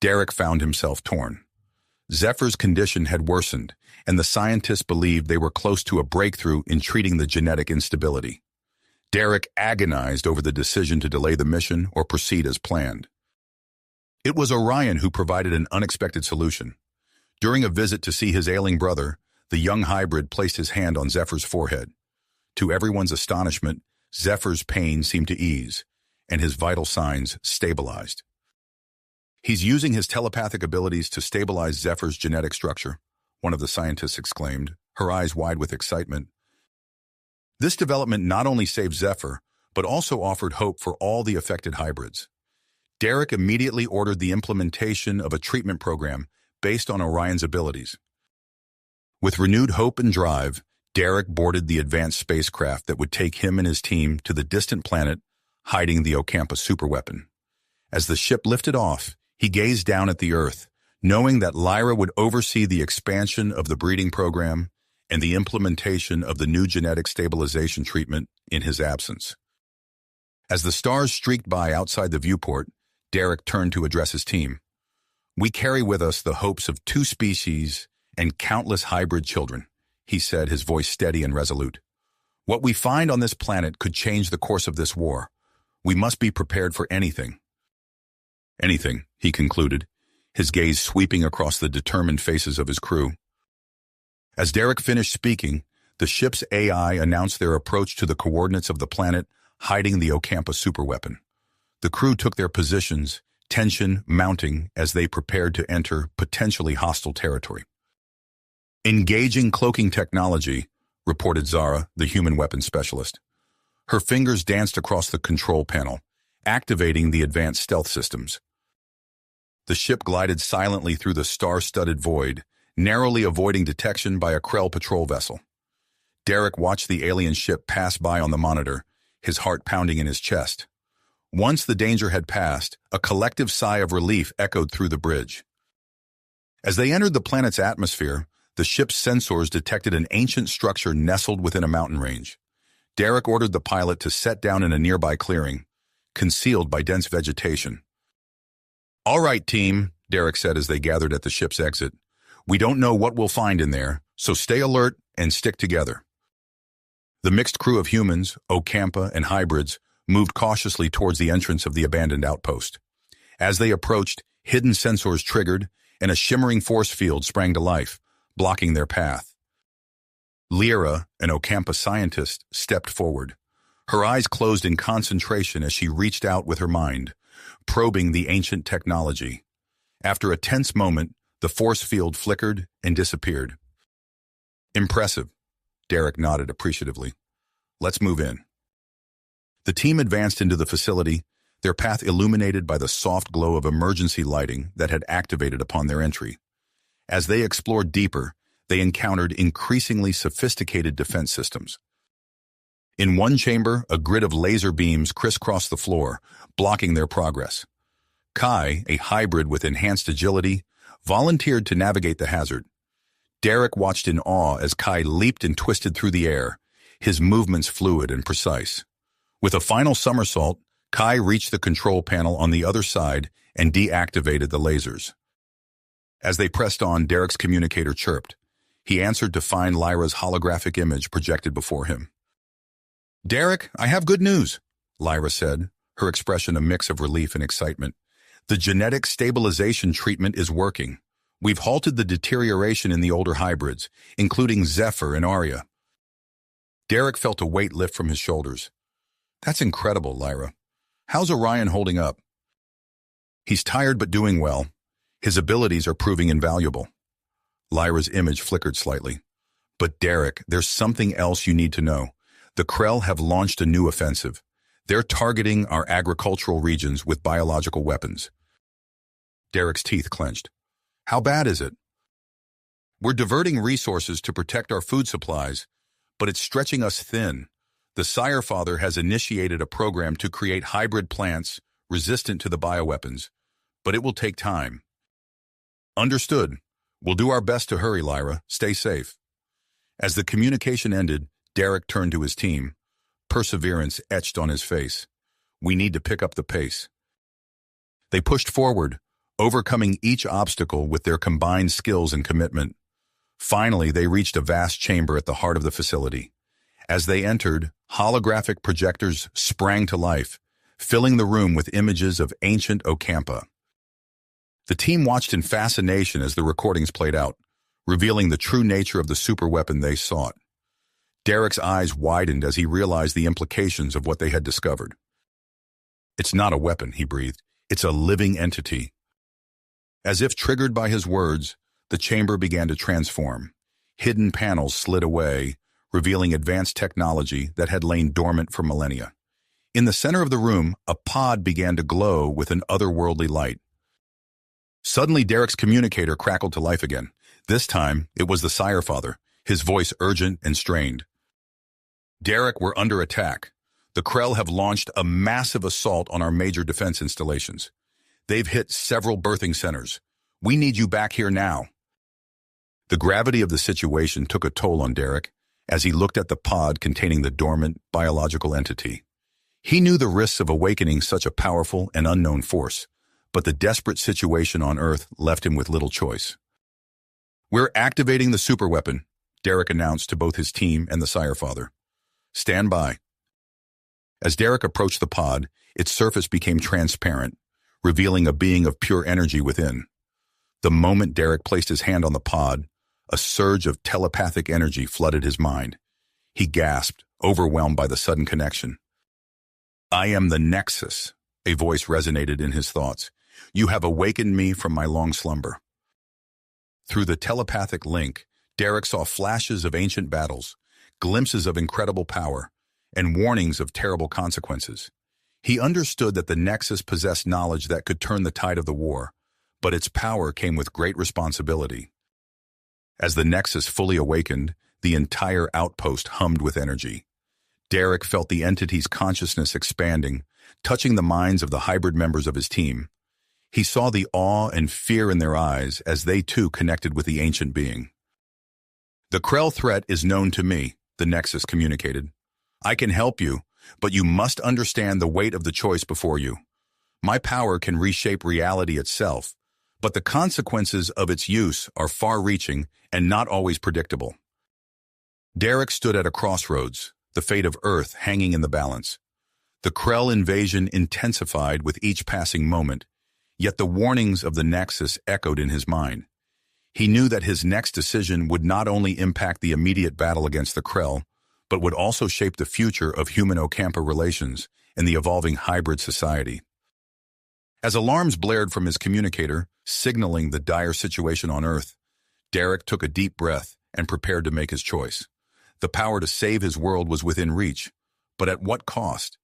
[SPEAKER 1] Derek found himself torn. Zephyr's condition had worsened, and the scientists believed they were close to a breakthrough in treating the genetic instability. Derek agonized over the decision to delay the mission or proceed as planned. It was Orion who provided an unexpected solution. During a visit to see his ailing brother, the young hybrid placed his hand on Zephyr's forehead. To everyone's astonishment, Zephyr's pain seemed to ease, and his vital signs stabilized. "He's using his telepathic abilities to stabilize Zephyr's genetic structure," one of the scientists exclaimed, her eyes wide with excitement. This development not only saved Zephyr, but also offered hope for all the affected hybrids. Derek immediately ordered the implementation of a treatment program based on Orion's abilities. With renewed hope and drive, Derek boarded the advanced spacecraft that would take him and his team to the distant planet hiding the Ocampa superweapon. As the ship lifted off, he gazed down at the Earth, knowing that Lyra would oversee the expansion of the breeding program and the implementation of the new genetic stabilization treatment in his absence. As the stars streaked by outside the viewport, Derek turned to address his team. "We carry with us the hopes of 2 species and countless hybrid children," he said, his voice steady and resolute. "What we find on this planet could change the course of this war. We must be prepared for anything." "Anything," he concluded, his gaze sweeping across the determined faces of his crew. As Derek finished speaking, the ship's AI announced their approach to the coordinates of the planet hiding the Ocampa superweapon. The crew took their positions, tension mounting as they prepared to enter potentially hostile territory. "Engaging cloaking technology," reported Zara, the human weapons specialist. Her fingers danced across the control panel, activating the advanced stealth systems. The ship glided silently through the star-studded void, narrowly avoiding detection by a Krell patrol vessel. Derek watched the alien ship pass by on the monitor, his heart pounding in his chest. Once the danger had passed, a collective sigh of relief echoed through the bridge. As they entered the planet's atmosphere, the ship's sensors detected an ancient structure nestled within a mountain range. Derek ordered the pilot to set down in a nearby clearing, concealed by dense vegetation. "All right, team," Derek said as they gathered at the ship's exit. "We don't know what we'll find in there, so stay alert and stick together." The mixed crew of humans, Ocampa, and hybrids moved cautiously towards the entrance of the abandoned outpost. As they approached, hidden sensors triggered, and a shimmering force field sprang to life, blocking their path. Lyra, an Ocampa scientist, stepped forward. Her eyes closed in concentration as she reached out with her mind, probing the ancient technology. After a tense moment, the force field flickered and disappeared. "Impressive," Derek nodded appreciatively. "Let's move in." The team advanced into the facility, their path illuminated by the soft glow of emergency lighting that had activated upon their entry. As they explored deeper, they encountered increasingly sophisticated defense systems. In one chamber, a grid of laser beams crisscrossed the floor, blocking their progress. Kai, a hybrid with enhanced agility, volunteered to navigate the hazard. Derek watched in awe as Kai leaped and twisted through the air, his movements fluid and precise. With a final somersault, Kai reached the control panel on the other side and deactivated the lasers. As they pressed on, Derek's communicator chirped. He answered to find Lyra's holographic image projected before him. "Derek, I have good news," Lyra said, her expression a mix of relief and excitement. "The genetic stabilization treatment is working. We've halted the deterioration in the older hybrids, including Zephyr and Arya." Derek felt a weight lift from his shoulders. "That's incredible, Lyra. How's Orion holding up?" "He's tired but doing well. His abilities are proving invaluable." Lyra's image flickered slightly. "But Derek, there's something else you need to know. The Krell have launched a new offensive. They're targeting our agricultural regions with biological weapons." Derek's teeth clenched. "How bad is it?" "We're diverting resources to protect our food supplies, but it's stretching us thin. The Sire Father has initiated a program to create hybrid plants, resistant to the bioweapons, but it will take time. Understood. We'll do our best to hurry, Lyra. Stay safe. As the communication ended, Derek turned to his team. Perseverance etched on his face. We need to pick up the pace. They pushed forward, overcoming each obstacle with their combined skills and commitment. Finally, they reached a vast chamber at the heart of the facility. As they entered, holographic projectors sprang to life, filling the room with images of ancient Ocampa. The team watched in fascination as the recordings played out, revealing the true nature of the superweapon they sought. Derek's eyes widened as he realized the implications of what they had discovered. It's not a weapon, he breathed. It's a living entity. As if triggered by his words, the chamber began to transform. Hidden panels slid away, revealing advanced technology that had lain dormant for millennia. In the center of the room, a pod began to glow with an otherworldly light. Suddenly, Derek's communicator crackled to life again. This time, it was the Sire Father, his voice urgent and strained. Derek, we're under attack. The Krell have launched a massive assault on our major defense installations. They've hit several birthing centers. We need you back here now. The gravity of the situation took a toll on Derek as he looked at the pod containing the dormant biological entity. He knew the risks of awakening such a powerful and unknown force, but the desperate situation on Earth left him with little choice. We're activating the superweapon, Derek announced to both his team and the Sire Father. Stand by. As Derek approached the pod, its surface became transparent, revealing a being of pure energy within. The moment Derek placed his hand on the pod, a surge of telepathic energy flooded his mind. He gasped, overwhelmed by the sudden connection. I am the Nexus, a voice resonated in his thoughts. You have awakened me from my long slumber. Through the telepathic link, Derek saw flashes of ancient battles, glimpses of incredible power, and warnings of terrible consequences. He understood that the Nexus possessed knowledge that could turn the tide of the war, but its power came with great responsibility. As the Nexus fully awakened, the entire outpost hummed with energy. Derek felt the entity's consciousness expanding, touching the minds of the hybrid members of his team. He saw the awe and fear in their eyes as they too connected with the ancient being. The Krell threat is known to me, the Nexus communicated. I can help you, but you must understand the weight of the choice before you. My power can reshape reality itself, but the consequences of its use are far-reaching and not always predictable. Derek stood at a crossroads, the fate of Earth hanging in the balance. The Krell invasion intensified with each passing moment, yet the warnings of the Nexus echoed in his mind. He knew that his next decision would not only impact the immediate battle against the Krell, but would also shape the future of human-Ocampa relations and the evolving hybrid society. As alarms blared from his communicator, signaling the dire situation on Earth, Derek took a deep breath and prepared to make his choice. The power to save his world was within reach, but at what cost?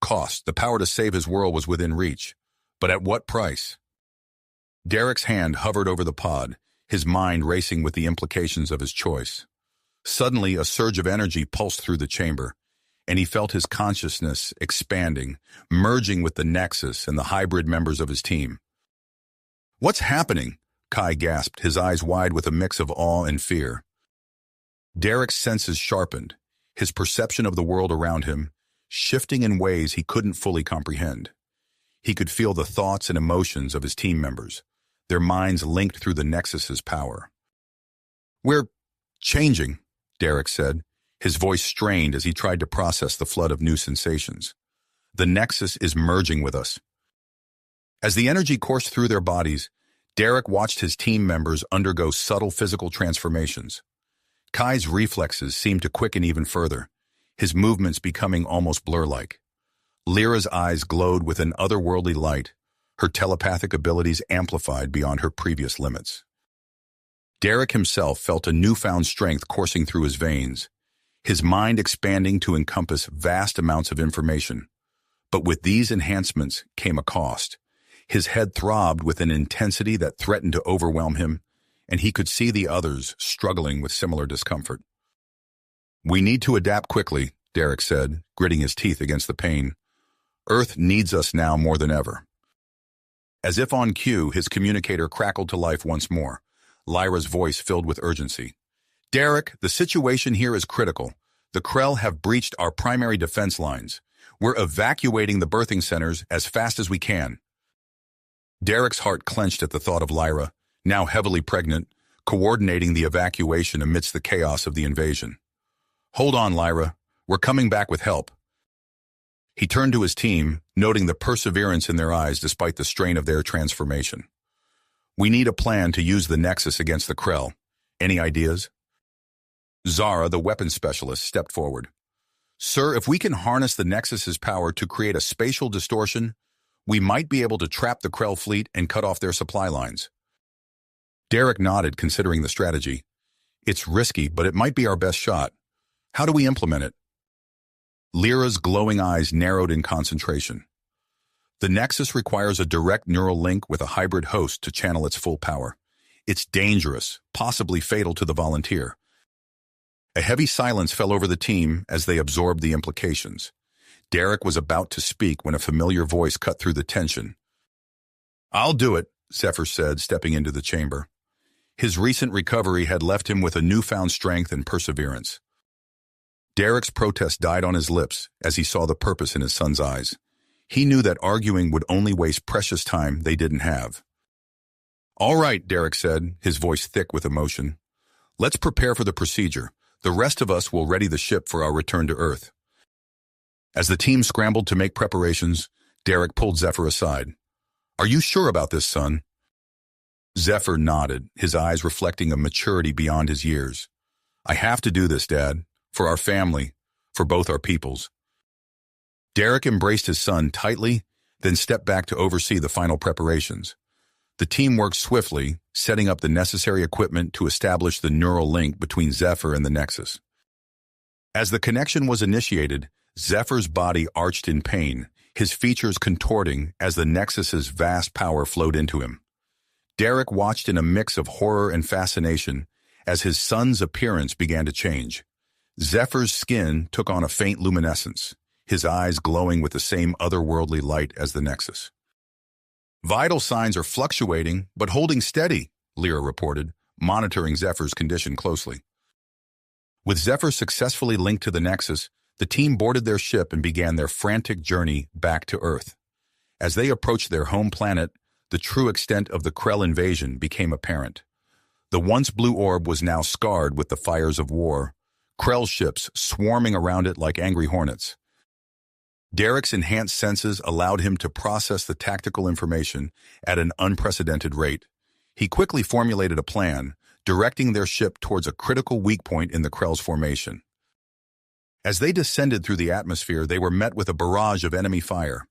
[SPEAKER 1] The power to save his world was within reach, but at what price? Derek's hand hovered over the pod, his mind racing with the implications of his choice. Suddenly, a surge of energy pulsed through the chamber, and he felt his consciousness expanding, merging with the Nexus and the hybrid members of his team. What's happening? Kai gasped, his eyes wide with a mix of awe and fear. Derek's senses sharpened, his perception of the world around him shifting in ways he couldn't fully comprehend. He could feel the thoughts and emotions of his team members, their minds linked through the Nexus's power. We're changing, Derek said, his voice strained as he tried to process the flood of new sensations. The Nexus is merging with us. As the energy coursed through their bodies, Derek watched his team members undergo subtle physical transformations. Kai's reflexes seemed to quicken even further, his movements becoming almost blur-like. Lyra's eyes glowed with an otherworldly light, her telepathic abilities amplified beyond her previous limits. Derek himself felt a newfound strength coursing through his veins, his mind expanding to encompass vast amounts of information. But with these enhancements came a cost. His head throbbed with an intensity that threatened to overwhelm him, and he could see the others struggling with similar discomfort. We need to adapt quickly, Derek said, gritting his teeth against the pain. Earth needs us now more than ever. As if on cue, his communicator crackled to life once more, Lyra's voice filled with urgency. Derek, the situation here is critical. The Krell have breached our primary defense lines. We're evacuating the birthing centers as fast as we can. Derek's heart clenched at the thought of Lyra, now heavily pregnant, coordinating the evacuation amidst the chaos of the invasion. Hold on, Lyra. We're coming back with help. He turned to his team, noting the perseverance in their eyes despite the strain of their transformation. We need a plan to use the Nexus against the Krell. Any ideas? Zara, the weapons specialist, stepped forward. Sir, if we can harness the Nexus's power to create a spatial distortion, we might be able to trap the Krell fleet and cut off their supply lines. Derek nodded, considering the strategy. It's risky, but it might be our best shot. How do we implement it? Lyra's glowing eyes narrowed in concentration. The Nexus requires a direct neural link with a hybrid host to channel its full power. It's dangerous, possibly fatal to the volunteer. A heavy silence fell over the team as they absorbed the implications. Derek was about to speak when a familiar voice cut through the tension. I'll do it, Zephyr said, stepping into the chamber. His recent recovery had left him with a newfound strength and perseverance. Derek's protest died on his lips as he saw the purpose in his son's eyes. He knew that arguing would only waste precious time they didn't have. All right, Derek said, his voice thick with emotion. Let's prepare for the procedure. The rest of us will ready the ship for our return to Earth. As the team scrambled to make preparations, Derek pulled Zephyr aside. Are you sure about this, son? Zephyr nodded, his eyes reflecting a maturity beyond his years. I have to do this, Dad. For our family, for both our peoples. Derek embraced his son tightly, then stepped back to oversee the final preparations. The team worked swiftly, setting up the necessary equipment to establish the neural link between Zephyr and the Nexus. As the connection was initiated, Zephyr's body arched in pain, his features contorting as the Nexus's vast power flowed into him. Derek watched in a mix of horror and fascination as his son's appearance began to change. Zephyr's skin took on a faint luminescence, his eyes glowing with the same otherworldly light as the Nexus. Vital signs are fluctuating, but holding steady, Lyra reported, monitoring Zephyr's condition closely. With Zephyr successfully linked to the Nexus, the team boarded their ship and began their frantic journey back to Earth. As they approached their home planet, the true extent of the Krell invasion became apparent. The once blue orb was now scarred with the fires of war, Krell ships swarming around it like angry hornets. Derek's enhanced senses allowed him to process the tactical information at an unprecedented rate. He quickly formulated a plan, directing their ship towards a critical weak point in the Krell's formation. As they descended through the atmosphere, they were met with a barrage of enemy fire.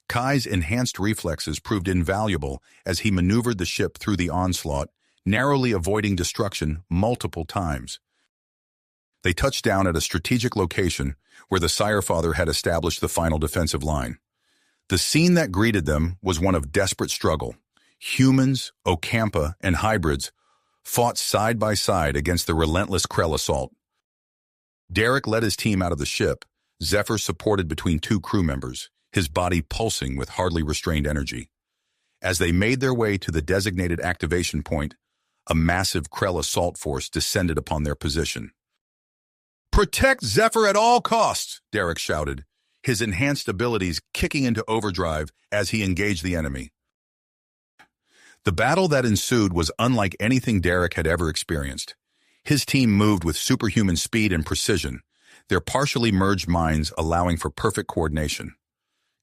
[SPEAKER 1] Kai's enhanced reflexes proved invaluable as he maneuvered the ship through the onslaught, narrowly avoiding destruction multiple times. They touched down at a strategic location where the Sire Father had established the final defensive line. The scene that greeted them was one of desperate struggle. Humans, Ocampa, and hybrids fought side by side against the relentless Krell assault. Derek led his team out of the ship, Zephyr supported between two crew members, his body pulsing with hardly restrained energy. As they made their way to the designated activation point, a massive Krell assault force descended upon their position. Protect Zephyr at all costs, Derek shouted, his enhanced abilities kicking into overdrive as he engaged the enemy. The battle that ensued was unlike anything Derek had ever experienced. His team moved with superhuman speed and precision, their partially merged minds allowing for perfect coordination.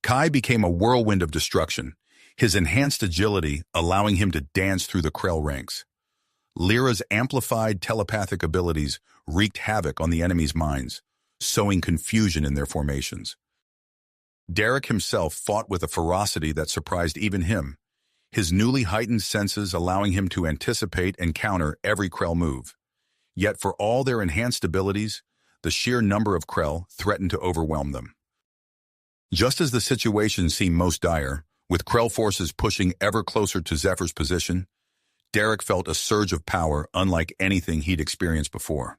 [SPEAKER 1] Kai became a whirlwind of destruction, his enhanced agility allowing him to dance through the Krell ranks. Lyra's amplified telepathic abilities wreaked havoc on the enemy's minds, sowing confusion in their formations. Derek himself fought with a ferocity that surprised even him, his newly heightened senses allowing him to anticipate and counter every Krell move. Yet for all their enhanced abilities, the sheer number of Krell threatened to overwhelm them. Just as the situation seemed most dire, with Krell forces pushing ever closer to Zephyr's position, Derek felt a surge of power unlike anything he'd experienced before.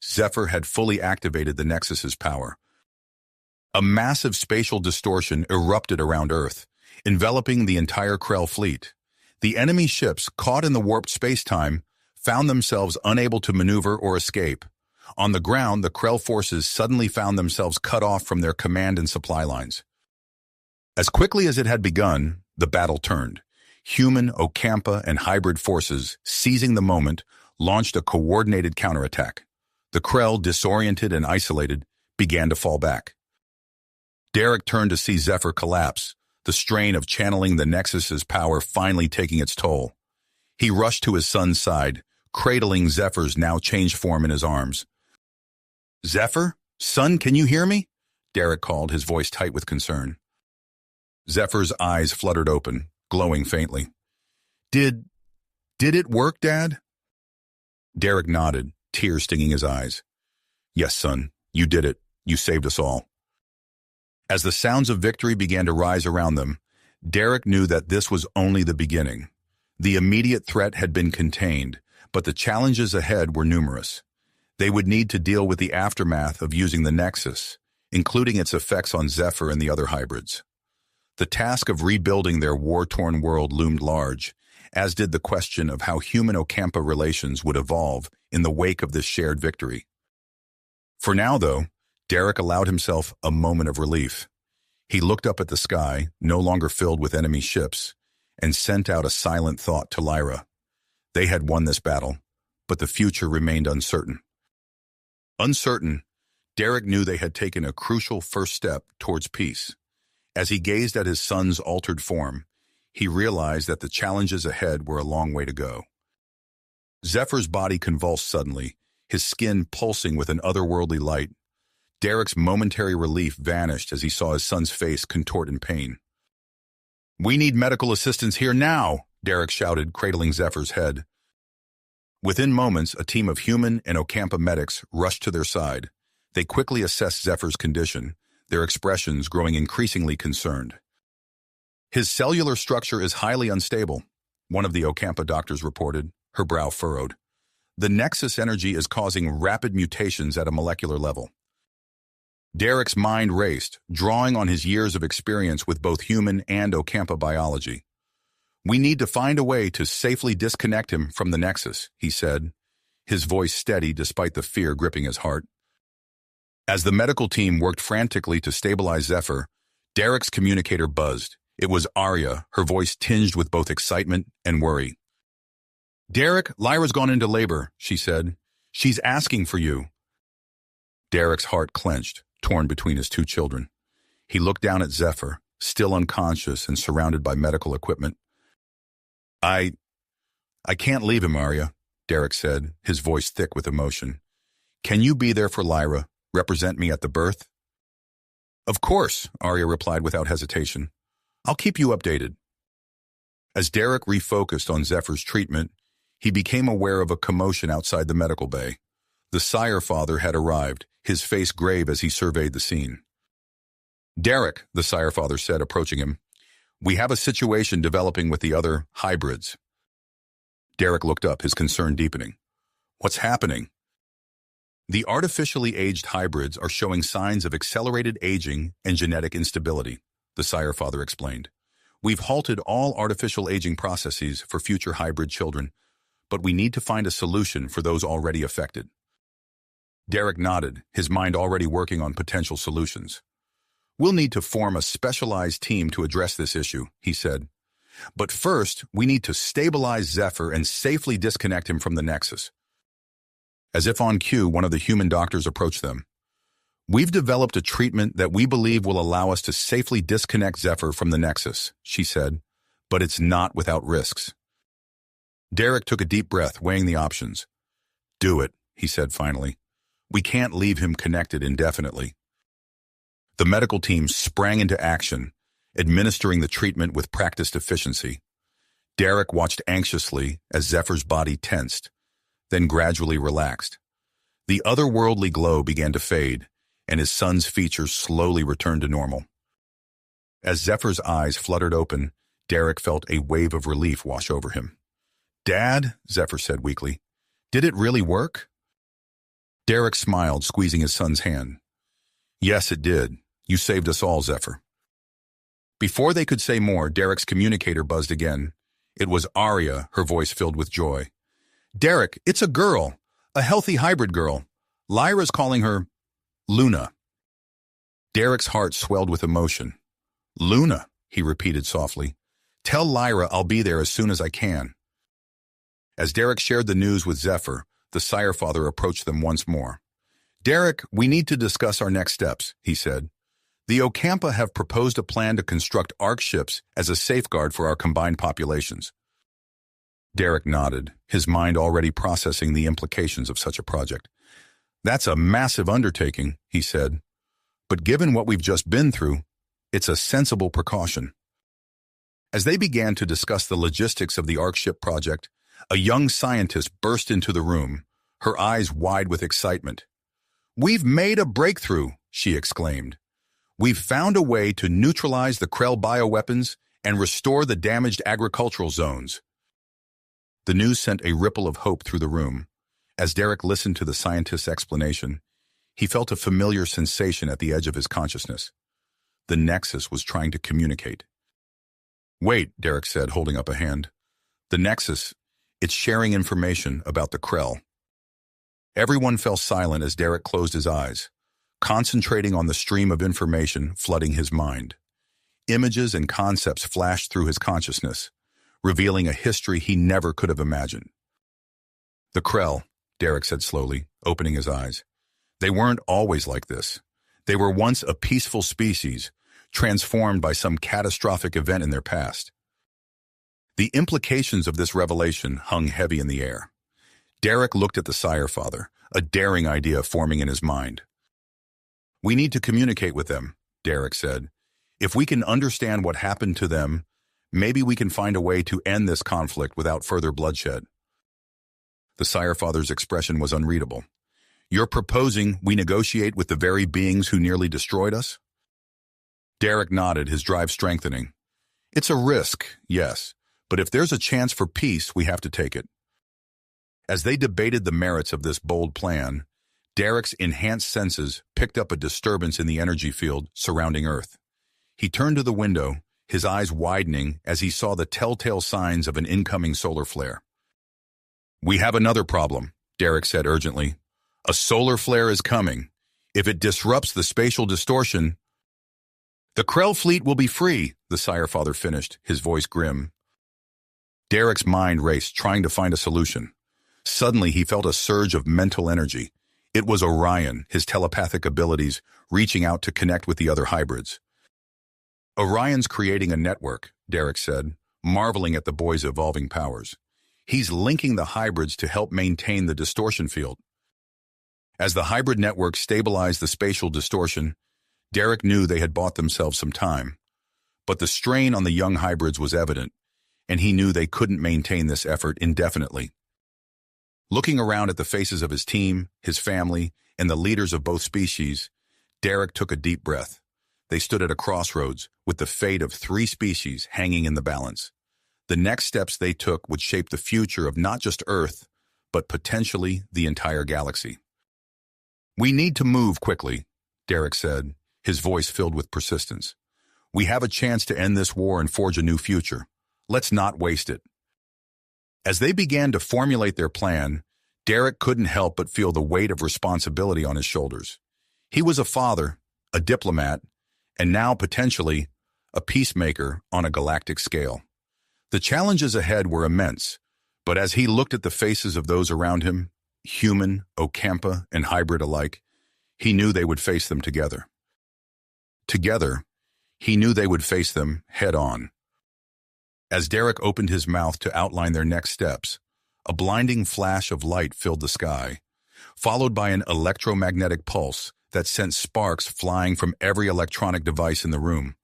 [SPEAKER 1] Zephyr had fully activated the Nexus's power. A massive spatial distortion erupted around Earth, enveloping the entire Krell fleet. The enemy ships, caught in the warped space-time, found themselves unable to maneuver or escape. On the ground, the Krell forces suddenly found themselves cut off from their command and supply lines. As quickly as it had begun, the battle turned. Human, Ocampa, and hybrid forces, seizing the moment, launched a coordinated counterattack. The Krell, disoriented and isolated, began to fall back. Derek turned to see Zephyr collapse, the strain of channeling the Nexus's power finally taking its toll. He rushed to his son's side, cradling Zephyr's now changed form in his arms. "Zephyr? Son, can you hear me?" Derek called, his voice tight with concern. Zephyr's eyes fluttered open, glowing faintly. Did it work, Dad?" Derek nodded, tears stinging his eyes. "Yes, son, you did it. You saved us all." As the sounds of victory began to rise around them, Derek knew that this was only the beginning. The immediate threat had been contained, but the challenges ahead were numerous. They would need to deal with the aftermath of using the Nexus, including its effects on Zephyr and the other hybrids. The task of rebuilding their war-torn world loomed large, as did the question of how human-Ocampa relations would evolve in the wake of this shared victory. For now, though, Derek allowed himself a moment of relief. He looked up at the sky, no longer filled with enemy ships, and sent out a silent thought to Lyra. They had won this battle, but the future remained uncertain. Uncertain, Derek knew they had taken a crucial first step towards peace. As he gazed at his son's altered form, he realized that the challenges ahead were a long way to go. Zephyr's body convulsed suddenly, his skin pulsing with an otherworldly light. Derek's momentary relief vanished as he saw his son's face contort in pain. "We need medical assistance here now," Derek shouted, cradling Zephyr's head. Within moments, a team of human and Ocampa medics rushed to their side. They quickly assessed Zephyr's condition, their expressions growing increasingly concerned. "His cellular structure is highly unstable," one of the Ocampa doctors reported, her brow furrowed. "The Nexus energy is causing rapid mutations at a molecular level." Derek's mind raced, drawing on his years of experience with both human and Ocampa biology. "We need to find a way to safely disconnect him from the Nexus," he said, his voice steady despite the fear gripping his heart. As the medical team worked frantically to stabilize Zephyr, Derek's communicator buzzed. It was Arya, her voice tinged with both excitement and worry. "Derek, Lyra's gone into labor," she said. "She's asking for you." Derek's heart clenched, torn between his two children. He looked down at Zephyr, still unconscious and surrounded by medical equipment. I can't leave him, Arya," Derek said, his voice thick with emotion. "Can you be there for Lyra, represent me at the birth?" "Of course," Arya replied without hesitation. "I'll keep you updated." As Derek refocused on Zephyr's treatment, he became aware of a commotion outside the medical bay. The sire father had arrived, his face grave as he surveyed the scene. "Derek," the sire father said, approaching him, "we have a situation developing with the other hybrids." Derek looked up, his concern deepening. "What's happening?" "The artificially aged hybrids are showing signs of accelerated aging and genetic instability," the sire father explained. "We've halted all artificial aging processes for future hybrid children, but we need to find a solution for those already affected." Derek nodded, his mind already working on potential solutions. "We'll need to form a specialized team to address this issue," he said. "But first, we need to stabilize Zephyr and safely disconnect him from the Nexus." As if on cue, one of the human doctors approached them. "We've developed a treatment that we believe will allow us to safely disconnect Zephyr from the Nexus," she said, "but it's not without risks." Derek took a deep breath, weighing the options. "Do it," he said finally. "We can't leave him connected indefinitely." The medical team sprang into action, administering the treatment with practiced efficiency. Derek watched anxiously as Zephyr's body tensed, then gradually relaxed. The otherworldly glow began to fade, and his son's features slowly returned to normal. As Zephyr's eyes fluttered open, Derek felt a wave of relief wash over him. "Dad," Zephyr said weakly, "did it really work?" Derek smiled, squeezing his son's hand. "Yes, it did. You saved us all, Zephyr. Before they could say more, Derek's communicator buzzed again. It was Arya, her voice filled with joy. Derek, it's a girl, a healthy hybrid girl. Lyra's calling her Luna. Derek's heart swelled with emotion. Luna, he repeated softly. Tell Lyra I'll be there as soon as I can. As Derek shared the news with Zephyr, the Sire Father approached them once more. Derek, we need to discuss our next steps, he said. The Ocampa have proposed a plan to construct Ark ships as a safeguard for our combined populations. Derek nodded, his mind already processing the implications of such a project. That's a massive undertaking, he said. But given what we've just been through, it's a sensible precaution. As they began to discuss the logistics of the Ark ship project, a young scientist burst into the room, her eyes wide with excitement. We've made a breakthrough, she exclaimed. We've found a way to neutralize the Krell bioweapons and restore the damaged agricultural zones. The news sent a ripple of hope through the room. As Derek listened to the scientist's explanation, he felt a familiar sensation at the edge of his consciousness. The Nexus was trying to communicate. Wait, Derek said, holding up a hand. The Nexus, it's sharing information about the Krell. Everyone fell silent as Derek closed his eyes, concentrating on the stream of information flooding his mind. Images and concepts flashed through his consciousness, revealing a history he never could have imagined. The Krell, Derek said slowly, opening his eyes. They weren't always like this. They were once a peaceful species, transformed by some catastrophic event in their past. The implications of this revelation hung heavy in the air. Derek looked at the Sire Father, a daring idea forming in his mind. We need to communicate with them, Derek said. If we can understand what happened to them, maybe we can find a way to end this conflict without further bloodshed. The Sire Father's expression was unreadable. You're proposing we negotiate with the very beings who nearly destroyed us? Derek nodded, his drive strengthening. It's a risk, yes, but if there's a chance for peace, we have to take it. As they debated the merits of this bold plan, Derek's enhanced senses picked up a disturbance in the energy field surrounding Earth. He turned to the window, his eyes widening as he saw the telltale signs of an incoming solar flare. We have another problem, Derek said urgently. A solar flare is coming. If it disrupts the spatial distortion, the Krell fleet will be free, the Sire Father finished, his voice grim. Derek's mind raced, trying to find a solution. Suddenly, he felt a surge of mental energy. It was Orion, his telepathic abilities, reaching out to connect with the other hybrids. Orion's creating a network, Derek said, marveling at the boy's evolving powers. He's linking the hybrids to help maintain the distortion field. As the hybrid network stabilized the spatial distortion, Derek knew they had bought themselves some time. But the strain on the young hybrids was evident, and he knew they couldn't maintain this effort indefinitely. Looking around at the faces of his team, his family, and the leaders of both species, Derek took a deep breath. They stood at a crossroads, with the fate of 3 species hanging in the balance. The next steps they took would shape the future of not just Earth, but potentially the entire galaxy. We need to move quickly, Derek said, his voice filled with persistence. We have a chance to end this war and forge a new future. Let's not waste it. As they began to formulate their plan, Derek couldn't help but feel the weight of responsibility on his shoulders. He was a father, a diplomat, and now potentially a peacemaker on a galactic scale. The challenges ahead were immense, but as he looked at the faces of those around him, human, Ocampa, and hybrid alike, he knew they would face them together. Together, he knew they would face them head-on. As Derek opened his mouth to outline their next steps, a blinding flash of light filled the sky, followed by an electromagnetic pulse that sent sparks flying from every electronic device in the room.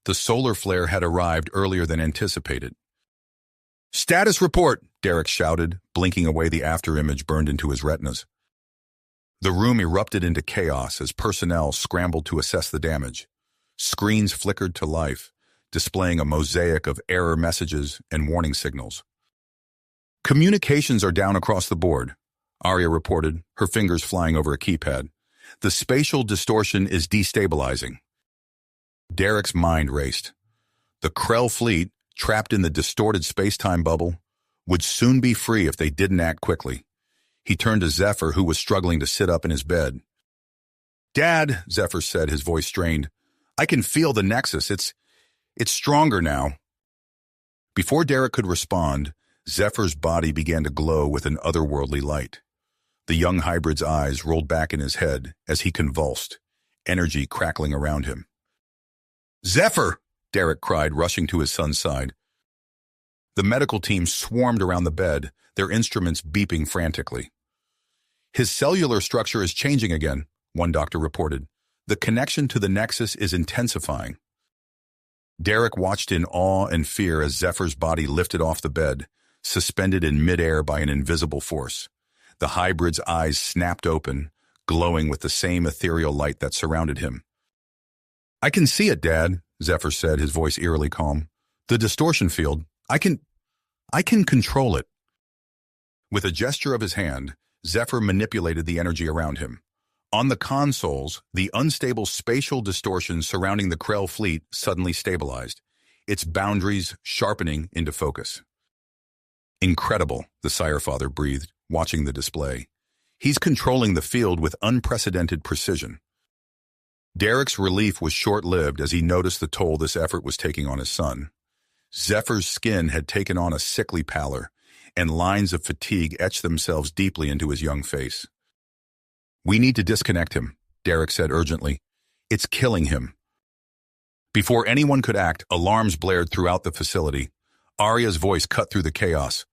[SPEAKER 1] The solar flare had arrived earlier than anticipated. "Status report!" Derek shouted, blinking away the afterimage burned into his retinas. The room erupted into chaos as personnel scrambled to assess the damage. Screens flickered to life, displaying a mosaic of error messages and warning signals. "Communications are down across the board," Arya reported, her fingers flying over a keypad. "The spatial distortion is destabilizing. Derek's mind raced. The Krell fleet, trapped in the distorted space-time bubble, would soon be free if they didn't act quickly. He turned to Zephyr, who was struggling to sit up in his bed. "Dad," Zephyr said, his voice strained, "I can feel the Nexus. It's stronger now." Before Derek could respond, Zephyr's body began to glow with an otherworldly light. The young hybrid's eyes rolled back in his head as he convulsed, energy crackling around him. "Zephyr!" Derek cried, rushing to his son's side. The medical team swarmed around the bed, their instruments beeping frantically. "His cellular structure is changing again," one doctor reported. "The connection to the Nexus is intensifying." Derek watched in awe and fear as Zephyr's body lifted off the bed, suspended in midair by an invisible force. The hybrid's eyes snapped open, glowing with the same ethereal light that surrounded him. "I can see it, Dad," Zephyr said, his voice eerily calm. "The distortion field, I can control it." With a gesture of his hand, Zephyr manipulated the energy around him. On the consoles, the unstable spatial distortion surrounding the Krell fleet suddenly stabilized, its boundaries sharpening into focus. "Incredible," the Sire Father breathed, watching the display. "He's controlling the field with unprecedented precision." Derek's relief was short-lived as he noticed the toll this effort was taking on his son. Zephyr's skin had taken on a sickly pallor, and lines of fatigue etched themselves deeply into his young face. "We need to disconnect him," Derek said urgently. "It's killing him." Before anyone could act, alarms blared throughout the facility. Arya's voice cut through the chaos.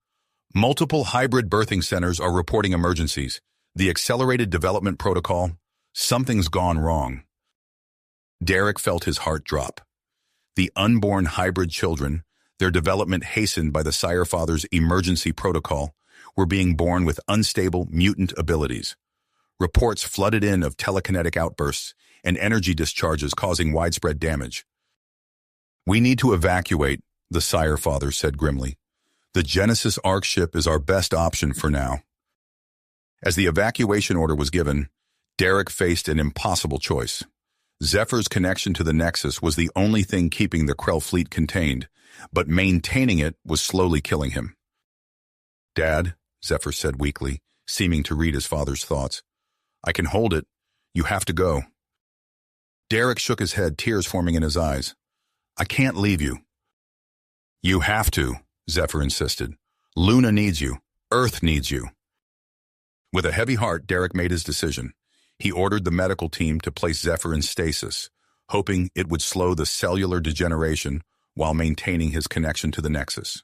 [SPEAKER 1] "Multiple hybrid birthing centers are reporting emergencies. The accelerated development protocol, something's gone wrong." Derek felt his heart drop. The unborn hybrid children, their development hastened by the Sire Father's emergency protocol, were being born with unstable mutant abilities. Reports flooded in of telekinetic outbursts and energy discharges causing widespread damage. "We need to evacuate," the Sire Father said grimly. "The Genesis Ark ship is our best option for now." As the evacuation order was given, Derek faced an impossible choice. Zephyr's connection to the Nexus was the only thing keeping the Krell fleet contained, but maintaining it was slowly killing him. "Dad," Zephyr said weakly, seeming to read his father's thoughts, "I can hold it. You have to go." Derek shook his head, tears forming in his eyes. "I can't leave you." "You have to," Zephyr insisted. "Luna needs you. Earth needs you." With a heavy heart, Derek made his decision. He ordered the medical team to place Zephyr in stasis, hoping it would slow the cellular degeneration while maintaining his connection to the Nexus.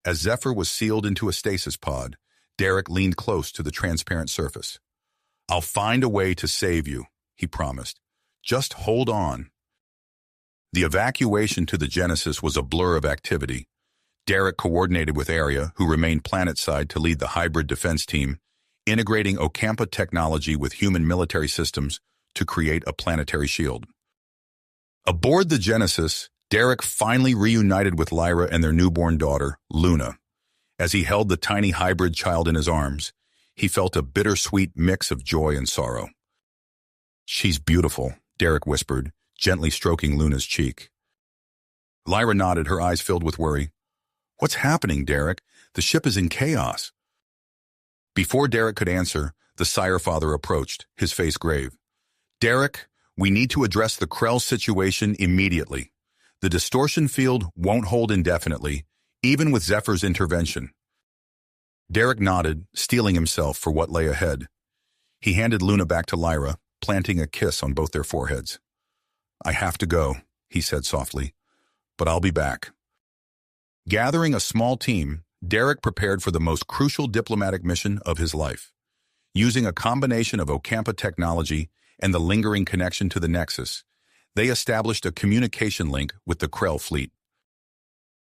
[SPEAKER 1] As Zephyr was sealed into a stasis pod, Derek leaned close to the transparent surface. "I'll find a way to save you," he promised. "Just hold on." The evacuation to the Genesis was a blur of activity. Derek coordinated with Arya, who remained planetside to lead the hybrid defense team, integrating Ocampa technology with human military systems to create a planetary shield. Aboard the Genesis, Derek finally reunited with Lyra and their newborn daughter, Luna. As he held the tiny hybrid child in his arms, he felt a bittersweet mix of joy and sorrow. "She's beautiful," Derek whispered, gently stroking Luna's cheek. Lyra nodded, her eyes filled with worry. "What's happening, Derek? The ship is in chaos." Before Derek could answer, the Sire Father approached, his face grave. "Derek, we need to address the Krell situation immediately. The distortion field won't hold indefinitely, even with Zephyr's intervention." Derek nodded, steeling himself for what lay ahead. He handed Luna back to Lyra, planting a kiss on both their foreheads. "I have to go," he said softly, "but I'll be back." Gathering a small team, Derek prepared for the most crucial diplomatic mission of his life. Using a combination of Ocampa technology and the lingering connection to the Nexus, they established a communication link with the Krell fleet.